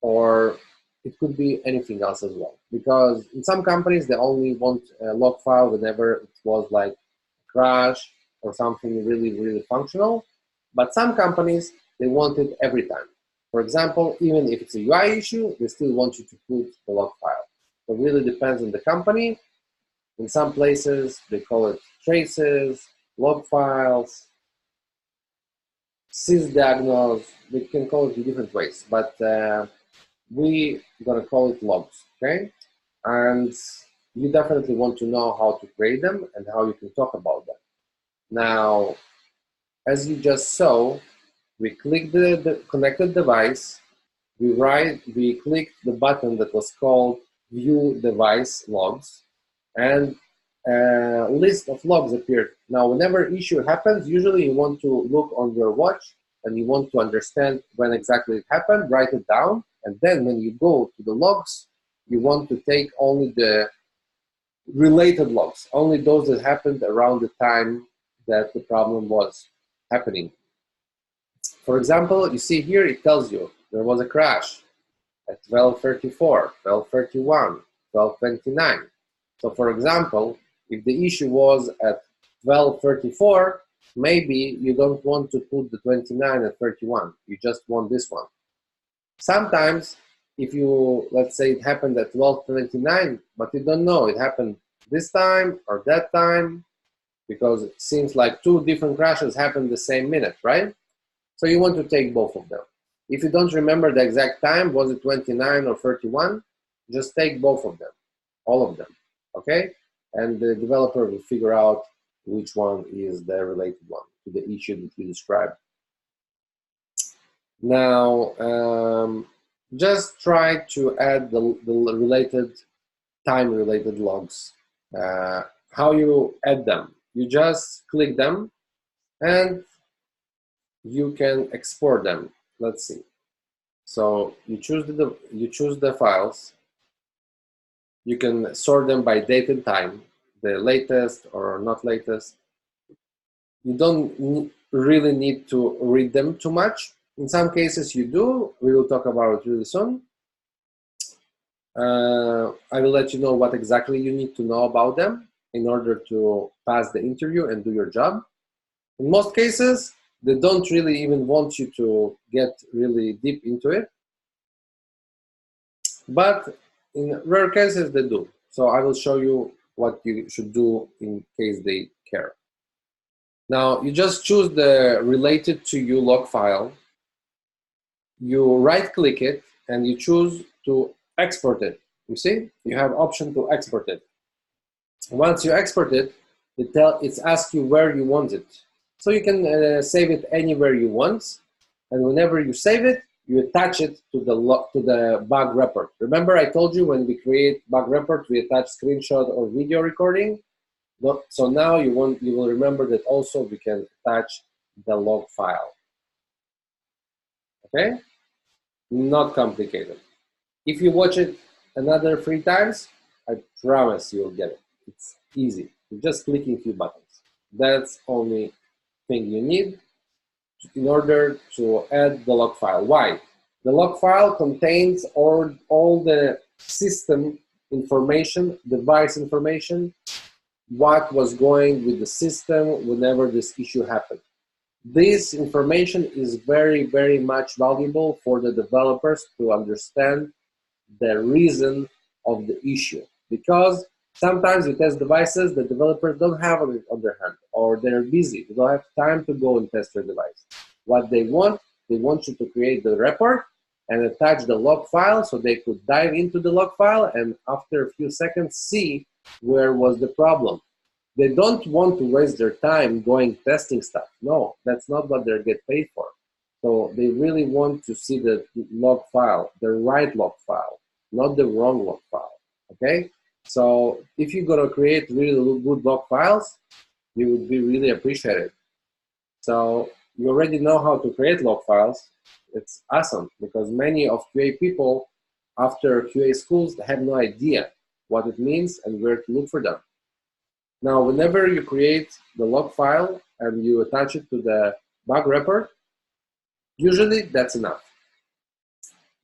or it could be anything else as well. Because in some companies, they only want a log file whenever it was like a crash or something really, really functional. But some companies, they want it every time. For example, even if it's a UI issue, they still want you to put the log file. So it really depends on the company. In some places, they call it traces, log files, sysdiagnose. They can call it in different ways, but we're gonna call it logs, okay? And you definitely want to know how to create them and how you can talk about them. Now, as you just saw, we click the connected device, we clicked the button that was called View Device Logs, and a list of logs appeared. Now, whenever issue happens, usually you want to look on your watch and you want to understand when exactly it happened, write it down, and then when you go to the logs, you want to take only the related logs, only those that happened around the time that the problem was happening. For example, you see here it tells you there was a crash at 12:34, 12:31, 12:29. So for example, if the issue was at 12:34, maybe you don't want to put the 29 and 31, you just want this one. Sometimes if you, let's say it happened at 12:29, but you don't know it happened this time or that time, because it seems like two different crashes happened the same minute, right? So you want to take both of them. If you don't remember the exact time, was it 29 or 31, just take both of them, all of them, okay? And the developer will figure out which one is the related one to the issue that we described. Now, just try to add the related, time-related logs. How you add them? You just click them and you can export them. Let's see. So you choose the files. You can sort them by date and time, the latest or not latest. You don't really need to read them too much. In some cases you do. We will talk about it really soon. I will let you know what exactly you need to know about them in order to pass the interview and do your job. In most cases, they don't really even want you to get really deep into it. But in rare cases, they do. So I will show you what you should do in case they care. Now, you just choose the related to you log file. You right-click it, and you choose to export it. You see, you have option to export it. Once you export it, it asks you where you want it. So you can save it anywhere you want, and whenever you save it, you attach it to the bug report. Remember, I told you when we create bug report, we attach screenshot or video recording. So now you will remember that also we can attach the log file. Okay, not complicated. If you watch it another 3 times, I promise you'll get it. It's easy. You're just clicking a few buttons. That's only thing you need in order to add the log file. Why? The log file contains all the system information, device information, what was going with the system whenever this issue happened. This information is very, very much valuable for the developers to understand the reason of the issue, because sometimes you test devices the developers don't have it on their hand, or they're busy, they don't have time to go and test their device. What they want you to create the report and attach the log file so they could dive into the log file and after a few seconds see where was the problem. They don't want to waste their time going testing stuff. No, that's not what they get paid for. So they really want to see the log file, the right log file, not the wrong log file, okay? So if you're gonna create really good log files, you would be really appreciated. So you already know how to create log files. It's awesome because many of QA people after QA schools have no idea what it means and where to look for them. Now, whenever you create the log file and you attach it to the bug report, usually that's enough.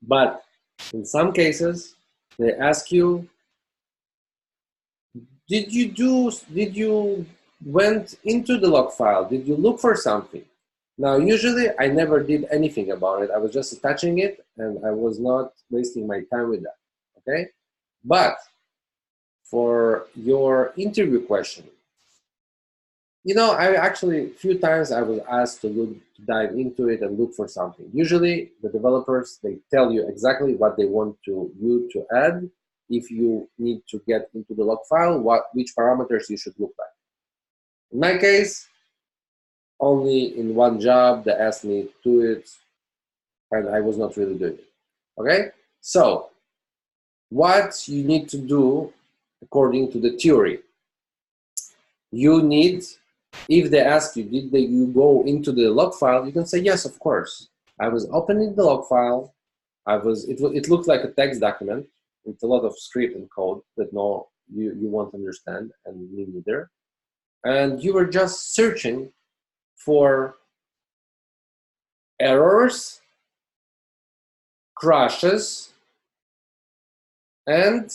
But in some cases, they ask you, did you went into the log file? Did you look for something? Now, usually I never did anything about it. I was just attaching it and I was not wasting my time with that, okay? But for your interview question, you know, I actually, a few times I was asked to dive into it and look for something. Usually the developers, they tell you exactly what they want you to add. If you need to get into the log file, which parameters you should look like. In my case, only in one job they asked me to do it and I was not really doing it, okay? So what you need to do according to the theory, you need, if they ask you, did you go into the log file, you can say, yes, of course. I was opening the log file. It looked like a text document with a lot of script and code that you won't understand, and me neither. And you were just searching for errors, crashes, and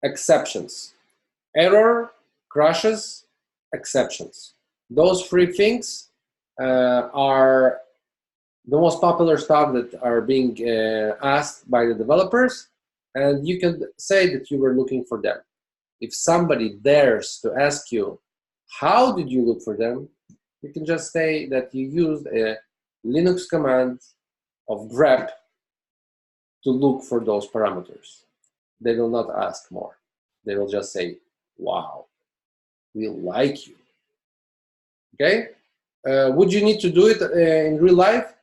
exceptions. Error, crashes, exceptions. Those three things are the most popular stuff that are being asked by the developers, and you can say that you were looking for them. If somebody dares to ask you, how did you look for them? You can just say that you used a Linux command of grep to look for those parameters. They will not ask more. They will just say, wow, we like you. Okay? Would you need to do it in real life?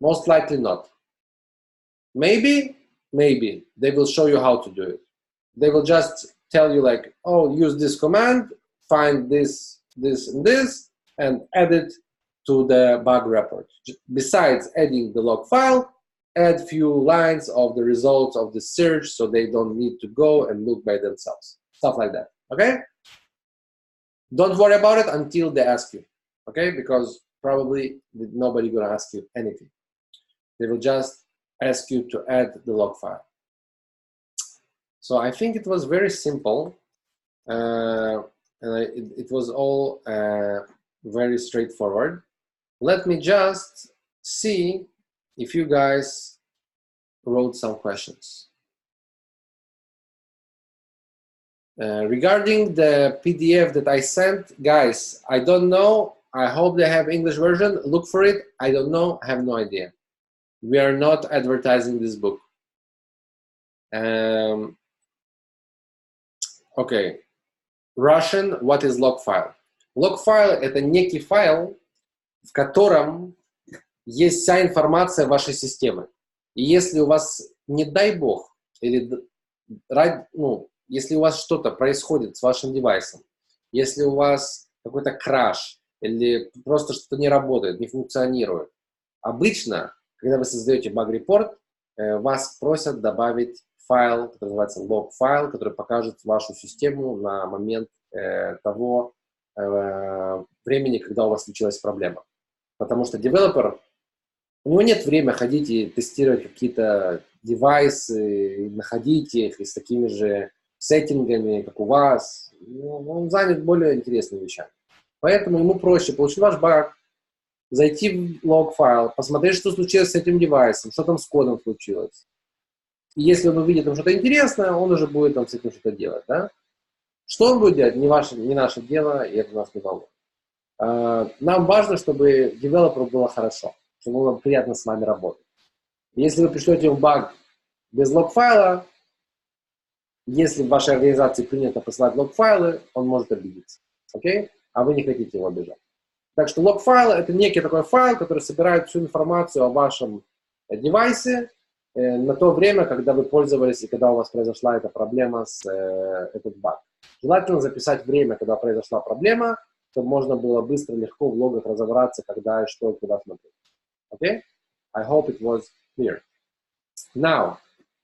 Most likely not. Maybe they will show you how to do it. They will just tell you like, oh, use this command, find this, this, and this, and add it to the bug report. Besides adding the log file, add few lines of the results of the search so they don't need to go and look by themselves. Stuff like that, okay? Don't worry about it until they ask you, okay? Because probably nobody gonna ask you anything. They will just ask you to add the log file. So I think it was very simple. And it was all very straightforward. Let me just see if you guys wrote some questions. Regarding the PDF that I sent, guys, I don't know. I hope they have English version. Look for it. I don't know. I have no idea. We are not advertising this book. Okay. Russian, what is log file? Log file — это некий файл, в котором есть вся информация вашей системы. И если у вас, не дай бог, или если у вас что-то происходит с вашим девайсом, если у вас какой-то краш, или просто что-то не работает, не функционирует, обычно, когда вы создаете баг-репорт, вас просят добавить файл, который называется log файл, который покажет вашу систему на момент того времени, когда у вас случилась проблема. Потому что девелопер, у него нет времени ходить и тестировать какие-то девайсы, находить их и с такими же сеттингами, как у вас. Он занят более интересными вещами. Поэтому ему проще получить ваш баг, зайти в log файл, посмотреть, что случилось с этим девайсом, что там с кодом случилось. И если он увидит там что-то интересное, он уже будет там с этим что-то делать. Да? Что он будет делать, не наше дело, и это нас не волнует. Нам важно, чтобы девелоперу было хорошо, чтобы было приятно с вами работать. Если вы пришлете ему баг без лог-файла, если в вашей организации принято посылать лог-файлы, он может обидеться. Окей? А вы не хотите его обижать. Так что лог-файл — это некий такой файл, который собирает всю информацию о вашем девайсе на то время, когда вы пользовались и когда у вас произошла эта проблема с этот баг. Желательно записать время, когда произошла проблема, чтобы можно было быстро, легко в логах разобраться, когда и что и куда смотреть. Okay? I hope it was clear. Now,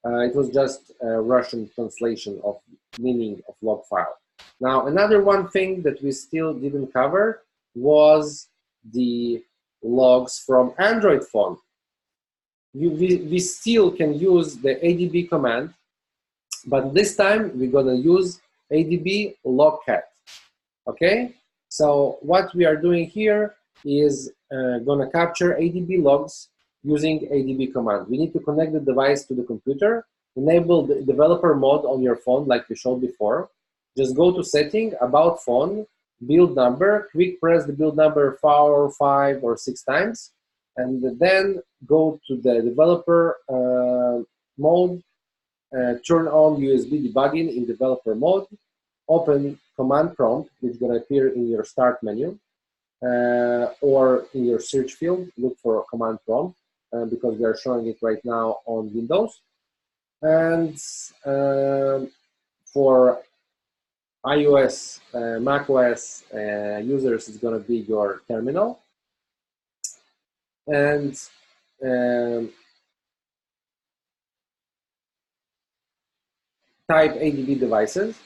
it was just a Russian translation of meaning of log file. Now, another one thing that we still didn't cover was the logs from Android phone. We still can use the ADB command, but this time we're going to use ADB logcat. Okay? So what we are doing here is going to capture ADB logs using ADB command. We need to connect the device to the computer, enable the developer mode on your phone like we showed before. Just go to setting, about phone, build number, quick press the build number 4, 5, or 6 times, and then go to the developer mode, turn on USB debugging in developer mode, open command prompt, which is going to appear in your start menu, or in your search field, look for a command prompt, because we are showing it right now on Windows. And for iOS, macOS users, it's going to be your terminal. And type ADB devices.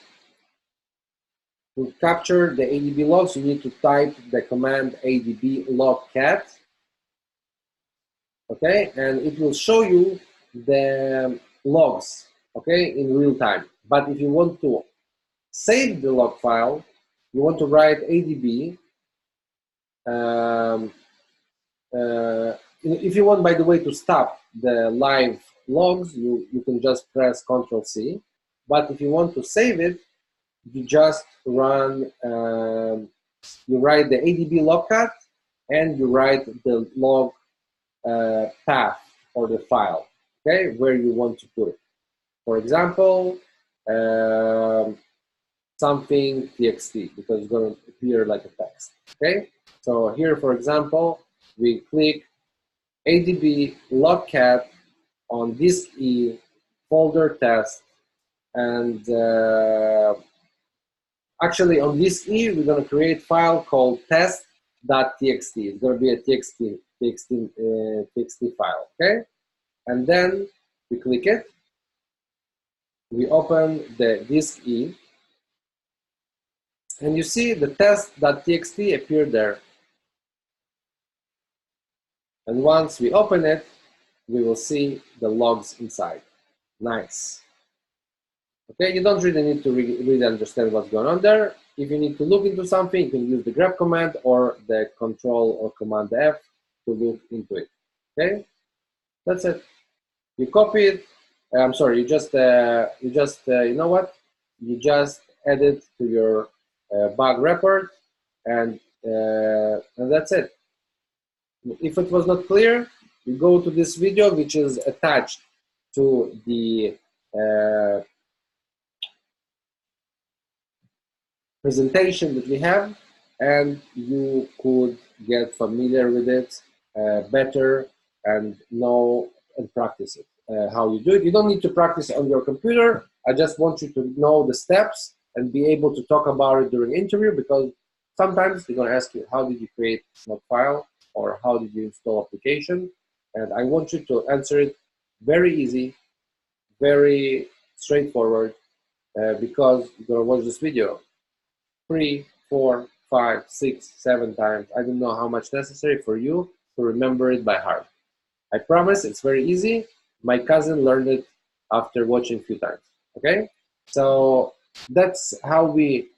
To capture the ADB logs, you need to type the command ADB logcat. Okay, and it will show you the logs, okay, in real time. But if you want to save the log file, you want to write ADB. If you want, by the way, to stop the live logs, you can just press Ctrl+C. But if you want to save it, you just run, you write the ADB logcat, and you write the log path or the file, okay, where you want to put it. For example, something txt, because it's going to appear like a text, okay? So here, for example, we click ADB logcat on disk E, folder test, and actually on disk E, we're going to create a file called test.txt. It's going to be a txt file, okay? And then we click it. We open the disk E, and you see the test.txt appear there. And once we open it, we will see the logs inside. Nice. Okay, you don't really need to really understand what's going on there. If you need to look into something, you can use the grep command or the Control or Command F to look into it. Okay, that's it. You copy it. I'm sorry. You just you know what? You just add it to your bug report, and that's it. If it was not clear, you go to this video, which is attached to the presentation that we have, and you could get familiar with it better and know and practice it, how you do it. You don't need to practice on your computer. I just want you to know the steps and be able to talk about it during interview, because sometimes they're going to ask you, how did you create a file, or how did you install application? And I want you to answer it very easy, very straightforward, because you're going to watch this video 3, 4, 5, 6, 7 times. I don't know how much necessary for you to remember it by heart. I promise it's very easy. My cousin learned it after watching a few times. Okay, so that's how we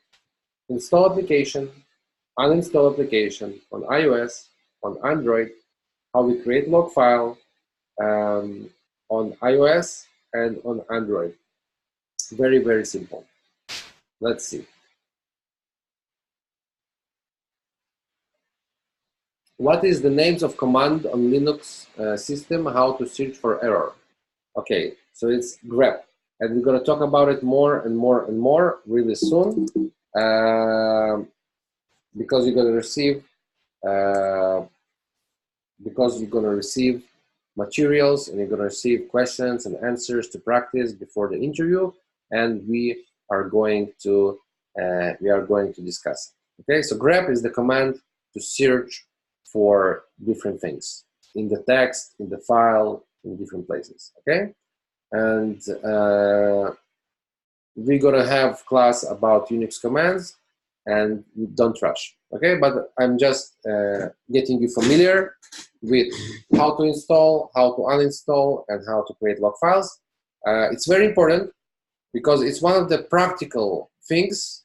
install application, uninstall application on iOS, on Android, how we create log file on iOS and on Android. Very, very simple. Let's see. What is the names of command on Linux system? How to search for error? Okay, so it's grep, and we're going to talk about it more and more and more really soon, because you're going to receive materials, and you're going to receive questions and answers to practice before the interview, and we are going to discuss it. Okay, so grep is the command to search for different things in the text, in the file, in different places. Okay, and we're gonna have class about Unix commands, and don't rush. Okay, but I'm just getting you familiar with how to install, how to uninstall, and how to create log files. It's very important because it's one of the practical things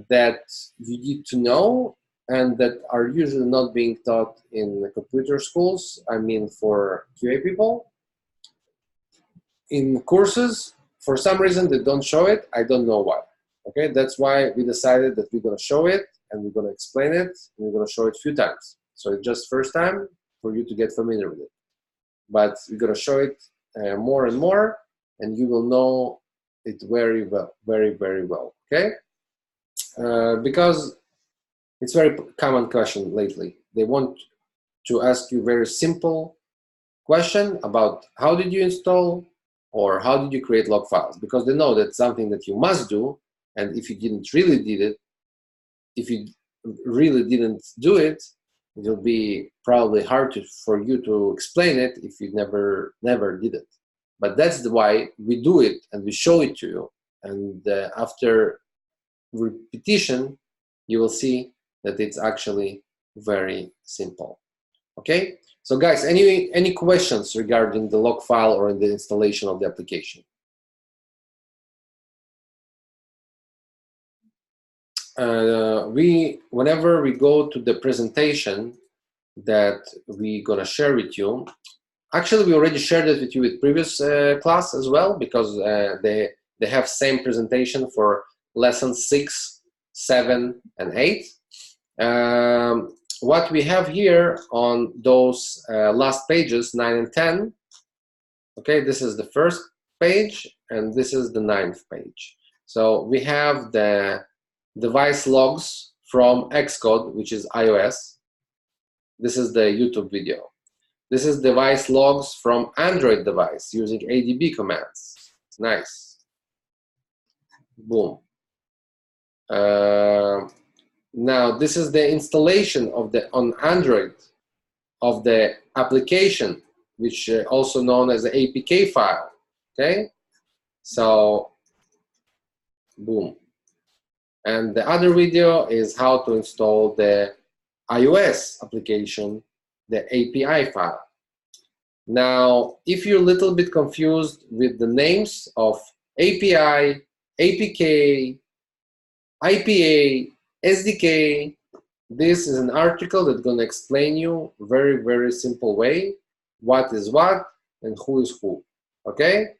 that you need to know, and that are usually not being taught in the computer schools. I mean, for QA people. In courses, for some reason, they don't show it. I don't know why. Okay, that's why we decided that we're going to show it, and we're going to explain it, and we're going to show it a few times. So it's just first time for you to get familiar with it. But we're going to show it more and more, and you will know it very well, very, very well. Okay, because it's a very common question lately. They want to ask you very simple question about how did you install or how did you create log files, because they know that's something that you must do, and if you didn't really do it, it will be probably hard for you to explain it if you never did it. But that's why we do it and we show it to you. And after repetition, you will see that it's actually very simple. Okay? So guys, any questions regarding the log file or in the installation of the application? Whenever we go to the presentation that we're gonna share with you, actually we already shared it with you with previous class as well, because they have same presentation for lessons 6, 7, and 8. What we have here on those last pages, 9 and 10, okay, this is the first page and this is the 9th page. So we have the device logs from Xcode, which is iOS. This is the YouTube video. This is device logs from Android device using ADB commands. Nice. Boom. Now this is the installation of the on Android of the application, which also known as the APK file. Okay. So boom. And the other video is how to install the iOS application, the API file. Now, if you're a little bit confused with the names of API, APK, IPA, SDK, this is an article that's going to explain you very, very simple way what is what and who is who. Okay?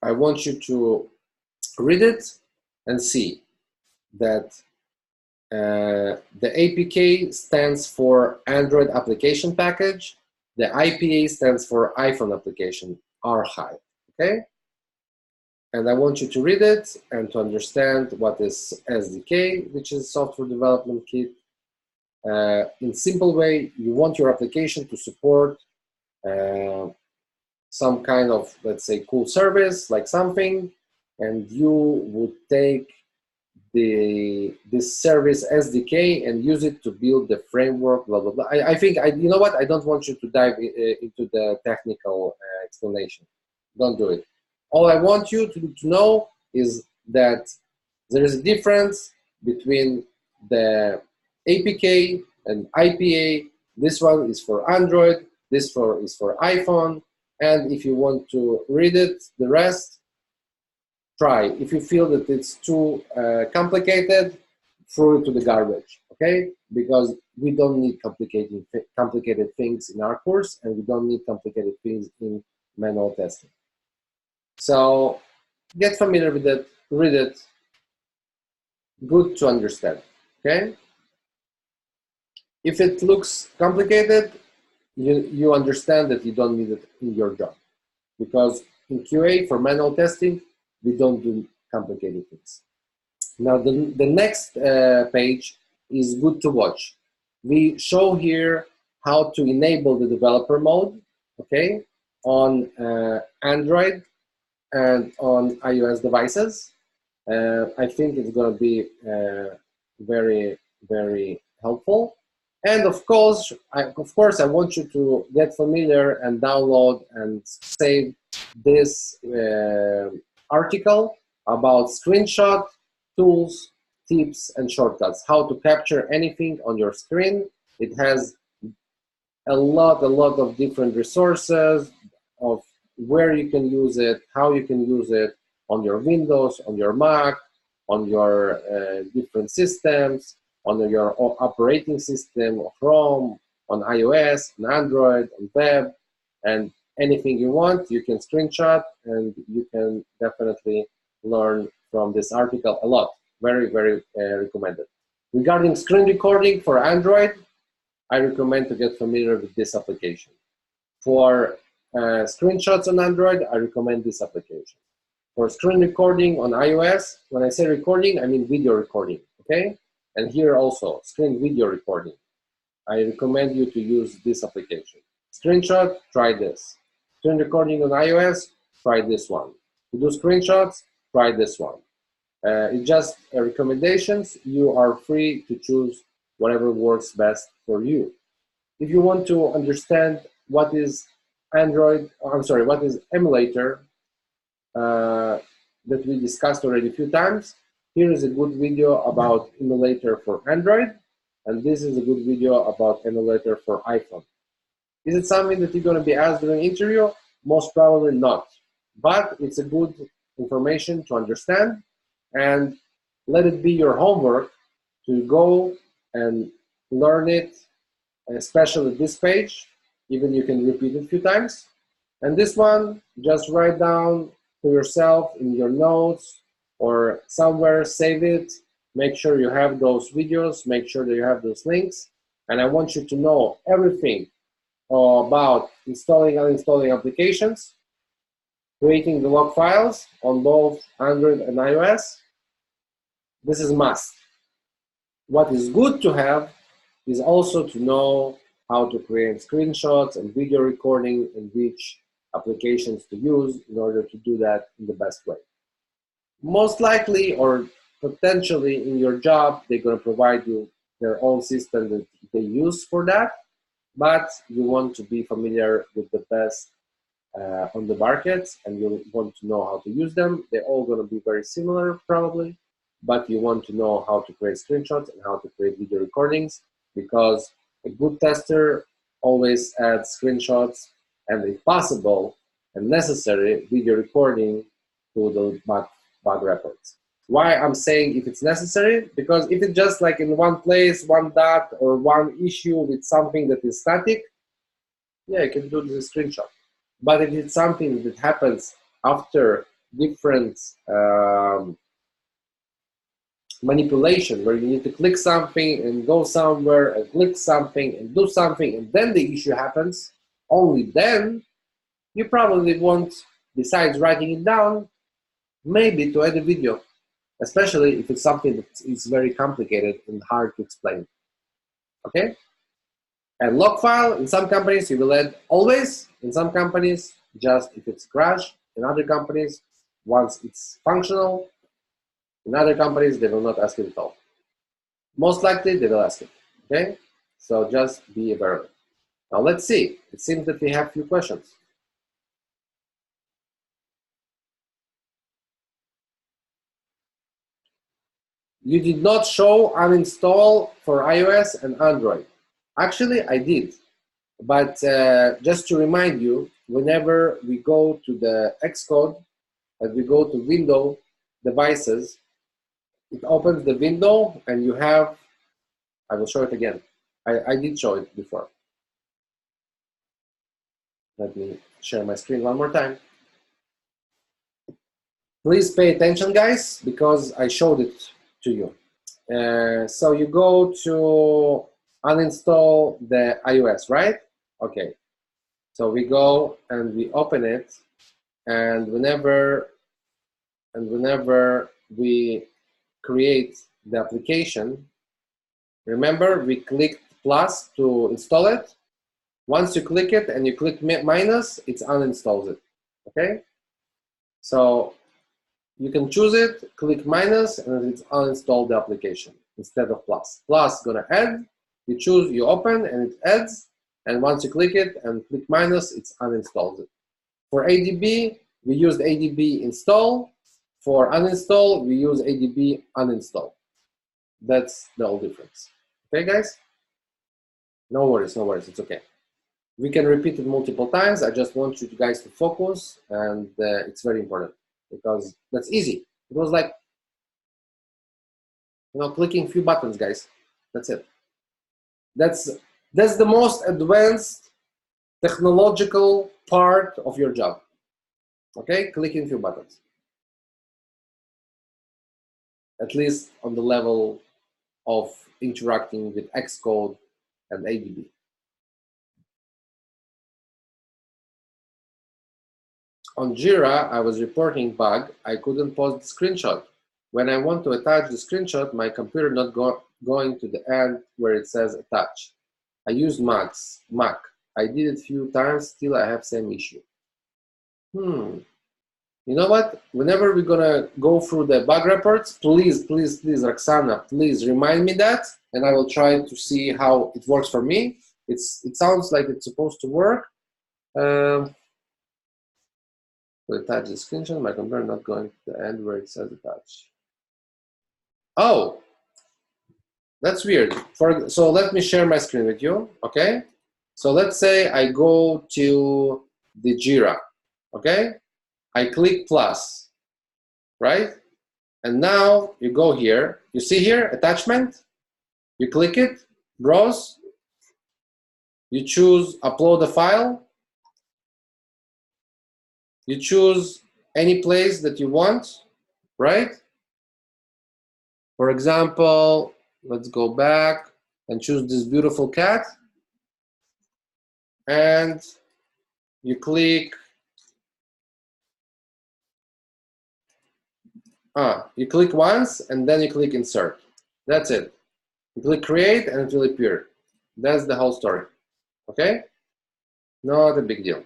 I want you to read it and see that the APK stands for Android Application Package. The IPA stands for iPhone Application Archive. Okay? And I want you to read it and to understand what is SDK, which is Software Development Kit. In simple way, you want your application to support some kind of, let's say, cool service, like something, and you would take this service SDK and use it to build the framework, blah, blah, blah. I think, you know what, I don't want you to dive into the technical explanation. Don't do it. All I want you to know is that there is a difference between the APK and IPA. This one is for Android, this is for iPhone, and if you want to read it, the rest, try. If you feel that it's too complicated, throw it to the garbage, okay? Because we don't need complicated things in our course, and we don't need complicated things in manual testing. So get familiar with it, read it, good to understand, okay? If it looks complicated, you understand that you don't need it in your job. Because in QA, for manual testing, we don't do complicated things. Now, the next page is good to watch. We show here how to enable the developer mode, okay, on Android and on iOS devices. I think it's going to be very, very helpful. And of course, I want you to get familiar and download and save this article about screenshot tools, tips, and shortcuts. How to capture anything on your screen. It has a lot of different resources of where you can use it, how you can use it on your Windows, on your Mac, on your different systems, on your operating system, Chrome, on iOS, on Android, on web, and anything you want, you can screenshot, and you can definitely learn from this article a lot. Very, very recommended. Regarding screen recording for Android, I recommend to get familiar with this application. For screenshots on Android, I recommend this application. For screen recording on iOS, when I say recording, I mean video recording, okay? And here also, screen video recording. I recommend you to use this application. Screenshot, try this. Screen recording on iOS, try this one. To do screenshots, try this one. It's just recommendations. You are free to choose whatever works best for you. If you want to understand what is Android, I'm sorry, what is emulator that we discussed already a few times. Here is a good video about emulator for Android, and this is a good video about emulator for iPhone. Is it something that you're going to be asked during an interview? Most probably not, but it's a good information to understand, and let it be your homework to go and learn it, especially this page. Even you can repeat it a few times. And this one, just write down to yourself in your notes or somewhere, save it. Make sure you have those videos, make sure that you have those links. And I want you to know everything about installing and uninstalling applications, creating the log files on both Android and iOS. This is a must. What is good to have is also to know how to create screenshots and video recording and which applications to use in order to do that in the best way. Most likely or potentially in your job, they're going to provide you their own system that they use for that, but you want to be familiar with the best on the market, and you want to know how to use them. They're all going to be very similar probably, but you want to know how to create screenshots and how to create video recordings, because a good tester always adds screenshots and, if possible and necessary, video recording to the bug reports. Why I'm saying if it's necessary? Because if it's just like in one place, one dot, or one issue with something that is static, yeah, you can do the screenshot. But if it's something that happens after different manipulation, where you need to click something and go somewhere and click something and do something, and then the issue happens, only then you probably want, besides writing it down, maybe to add a video, especially if it's something that is very complicated and hard to explain. Okay? And log file, in some companies you will add always, in some companies just if it's crashed, in other companies once it's functional, in other companies they will not ask it at all. Most likely they will ask it. Okay? So just be aware of it. Now let's see. It seems that we have a few questions. You did not show uninstall for iOS and Android. Actually, I did. But just to remind you, whenever we go to the Xcode and we go to Windows devices, it opens the window and you have, I will show it again. I did show it before. Let me share my screen one more time. Please pay attention, guys, because I showed it to you. So you go to uninstall the iOS, right? Okay. So we go and we open it, and whenever we create the application, remember we clicked plus to install it. Once you click it and you click minus, it uninstalls it. Okay? So you can choose it, click minus, and it's uninstall the application instead of plus. Plus gonna add, you choose, you open, and it adds, and once you click it and click minus, it's uninstalls it. For ADB, we used ADB install. For uninstall, we use ADB uninstall. That's the whole difference. Okay, guys? No worries, it's okay. We can repeat it multiple times. I just want you guys to focus, and it's very important because that's easy. It was like, clicking a few buttons, guys. That's it. That's the most advanced technological part of your job. Okay, clicking a few buttons. At least on the level of interacting with Xcode and ADB. On JIRA, I was reporting bug. I couldn't post the screenshot. When I want to attach the screenshot, my computer not going to the end where it says attach. I used Mac. I did it a few times, still I have same issue. You know what? Whenever we're gonna go through the bug reports, please, Roxana, please remind me that, and I will try to see how it works for me. It sounds like it's supposed to work, To attach the screenshot, my computer not going to the end where it says attach. Oh, that's weird. So let me share my screen with you, okay? So let's say I go to the JIRA, okay? I click plus, right? And now you go here. You see here, attachment? You click it, browse. You choose upload a file. You choose any place that you want, right? For example, let's go back and choose this beautiful cat. And you click, you click once and then you click insert. That's it. You click create and it will appear. That's the whole story, okay? Not a big deal.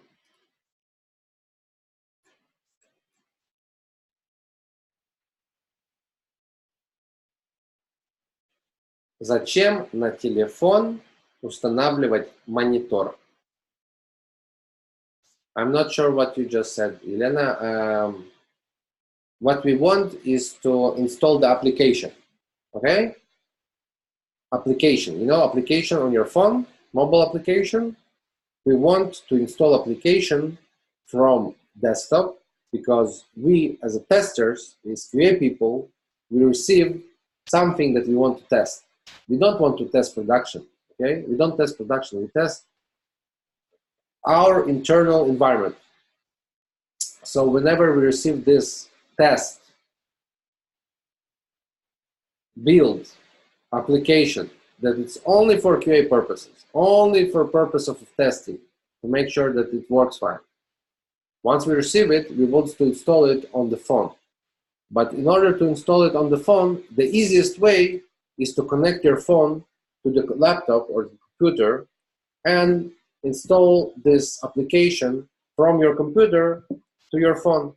Зачем на телефон устанавливать монитор? I'm not sure what you just said, Elena. What we want is to install the application, okay? Application, you know, application on your phone, mobile application. We want to install application from desktop because we, as a testers, as QA people, we receive something that we want to test. We don't want to test production, okay? We don't test production, we test our internal environment. So whenever we receive this test, build, application, that it's only for QA purposes, only for purpose of testing, to make sure that it works fine. Once we receive it, we want to install it on the phone. But in order to install it on the phone, the easiest way is to connect your phone to the laptop or the computer and install this application from your computer to your phone.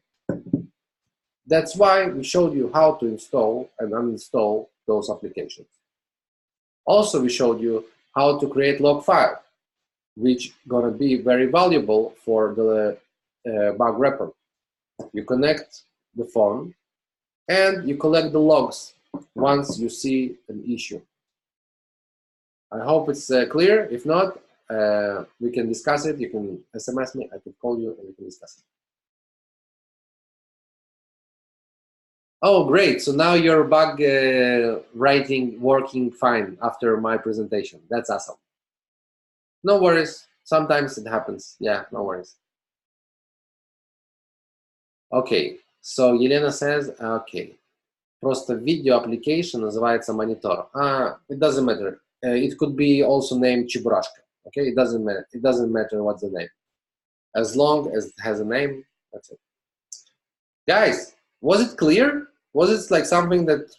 That's why we showed you how to install and uninstall those applications. Also, we showed you how to create log file, which gonna be very valuable for the bug report. You connect the phone and you collect the logs once you see an issue. I hope it's clear. If not, we can discuss it. You can SMS me, I can call you, and we can discuss it. Oh, great. So now your bug writing working fine after my presentation. That's awesome. No worries. Sometimes it happens. Yeah, no worries. Okay. So Елена says, okay. Просто video application называется монитор. It doesn't matter. It could be also named Чебурашка. Okay, it doesn't matter. It doesn't matter what's the name. As long as it has a name, that's it. Guys, was it clear? Was it like something that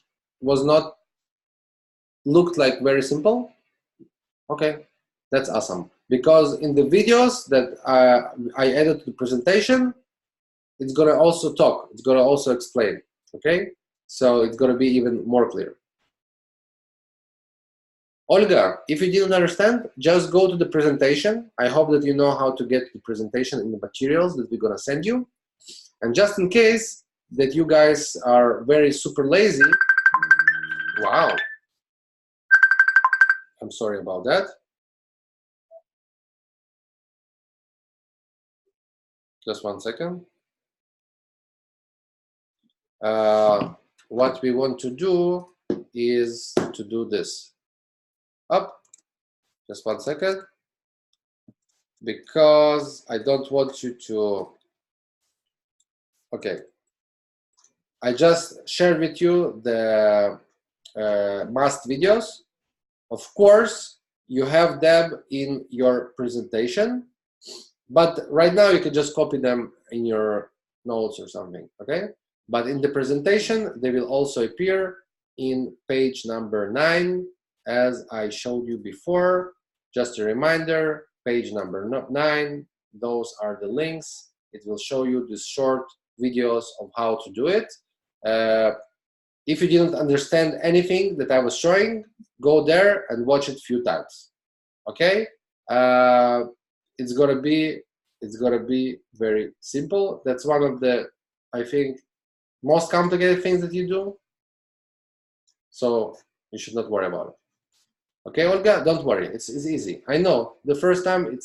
was not looked like very simple? Okay, that's awesome. Because in the videos that I added to the presentation, it's gonna also talk. It's gonna also explain. Okay, so it's gonna be even more clear. Olga, if you didn't understand, just go to the presentation. I hope that you know how to get the presentation in the materials that we're gonna send you. And just in case that you guys are very super lazy, wow. I'm sorry about that. Just 1 second. What we want to do is to do this. Up, just 1 second. Because I don't want you to, okay. I just shared with you the must videos. Of course, you have them in your presentation, but right now you can just copy them in your notes or something, okay? But in the presentation, they will also appear in page number 9, as I showed you before. Just a reminder, page number 9, those are the links. It will show you these short videos of how to do it. If you didn't understand anything that I was showing, go there and watch it a few times, okay? It's gonna be It's gonna be very simple. That's one of the, I think, most complicated things that you do. So you should not worry about it. Okay, Olga, don't worry. It's easy. I know the first time it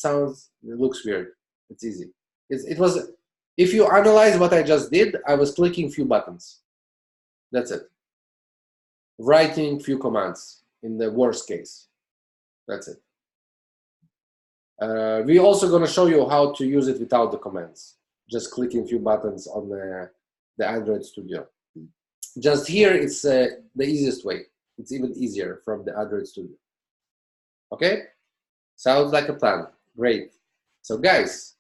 looks weird. It's easy. It was. If you analyze what I just did, I was clicking few buttons. That's it. Writing few commands in the worst case. That's it. We're also going to show you how to use it without the commands. Just clicking few buttons on the Android Studio. Just here, it's the easiest way. It's even easier from the Android Studio. Okay? Sounds like a plan. Great. So guys,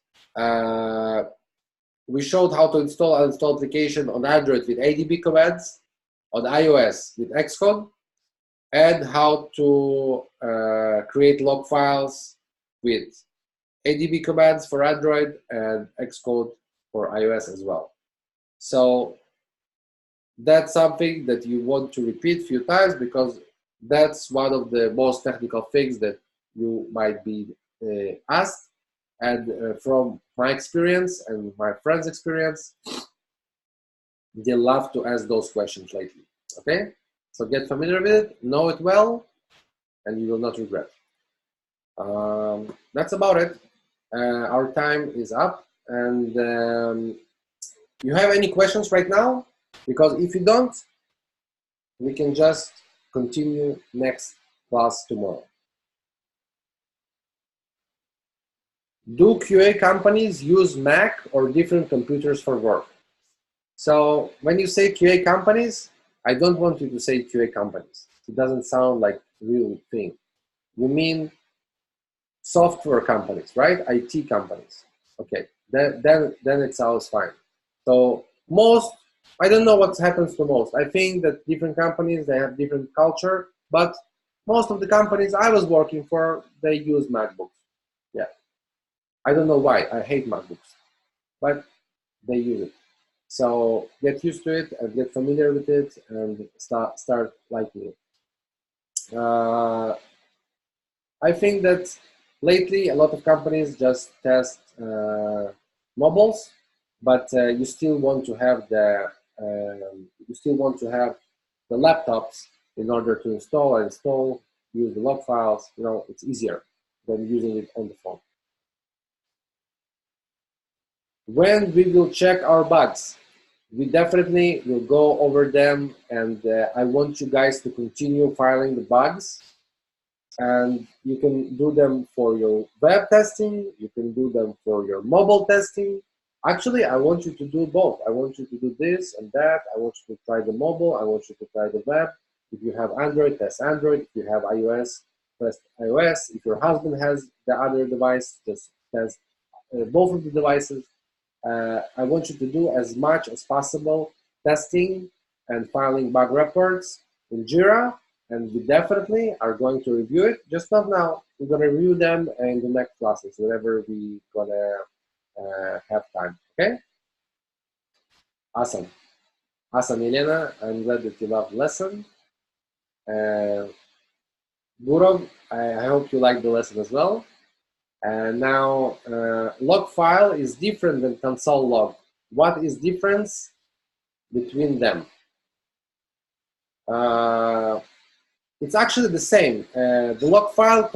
we showed how to install and uninstall application on Android with ADB commands, on iOS with Xcode, and how to create log files with ADB commands for Android and Xcode for iOS as well. So that's something that you want to repeat a few times because that's one of the most technical things that you might be asked. And from my experience and my friends' experience, they love to ask those questions lately. Okay? So get familiar with it, know it well, and you will not regret. That's about it. Our time is up. And you have any questions right now? Because if you don't, we can just continue next class tomorrow. Do QA companies use Mac or different computers for work? So when you say QA companies, I don't want you to say QA companies. It doesn't sound like a real thing. You mean software companies, right? IT companies. Okay, then it sounds fine. So most, I don't know what happens to most. I think that different companies, they have different culture, but most of the companies I was working for, they use MacBooks. Yeah. I don't know why. I hate MacBooks, but they use it. So get used to it and get familiar with it and start liking it. I think that lately a lot of companies just test mobiles, but you still want to have the laptops in order to install, use the log files. You know, it's easier than using it on the phone. When we will check our bugs, we definitely will go over them, and I want you guys to continue filing the bugs. And you can do them for your web testing, you can do them for your mobile testing. Actually, I want you to do both. I want you to do this and that. I want you to try the mobile, I want you to try the web. If you have Android, test Android. If you have iOS, test iOS. If your husband has the other device, just test both of the devices. I want you to do as much as possible testing and filing bug reports in JIRA, and we definitely are going to review it. Just not now. We're going to review them in the next classes, whenever we're going to have time. Okay? Awesome. Awesome, Elena. I'm glad that you love the lesson. Gurov, I hope you like the lesson as well. And now, log file is different than console log. What is difference between them? It's actually the same. The log file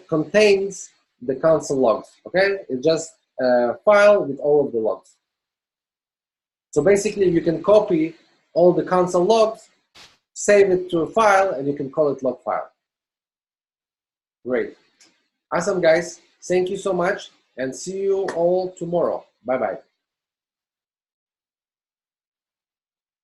contains the console logs. Okay, it's just a file with all of the logs. So basically, you can copy all the console logs, save it to a file, and you can call it log file. Great. Awesome, guys. Thank you so much, and see you all tomorrow. Bye-bye.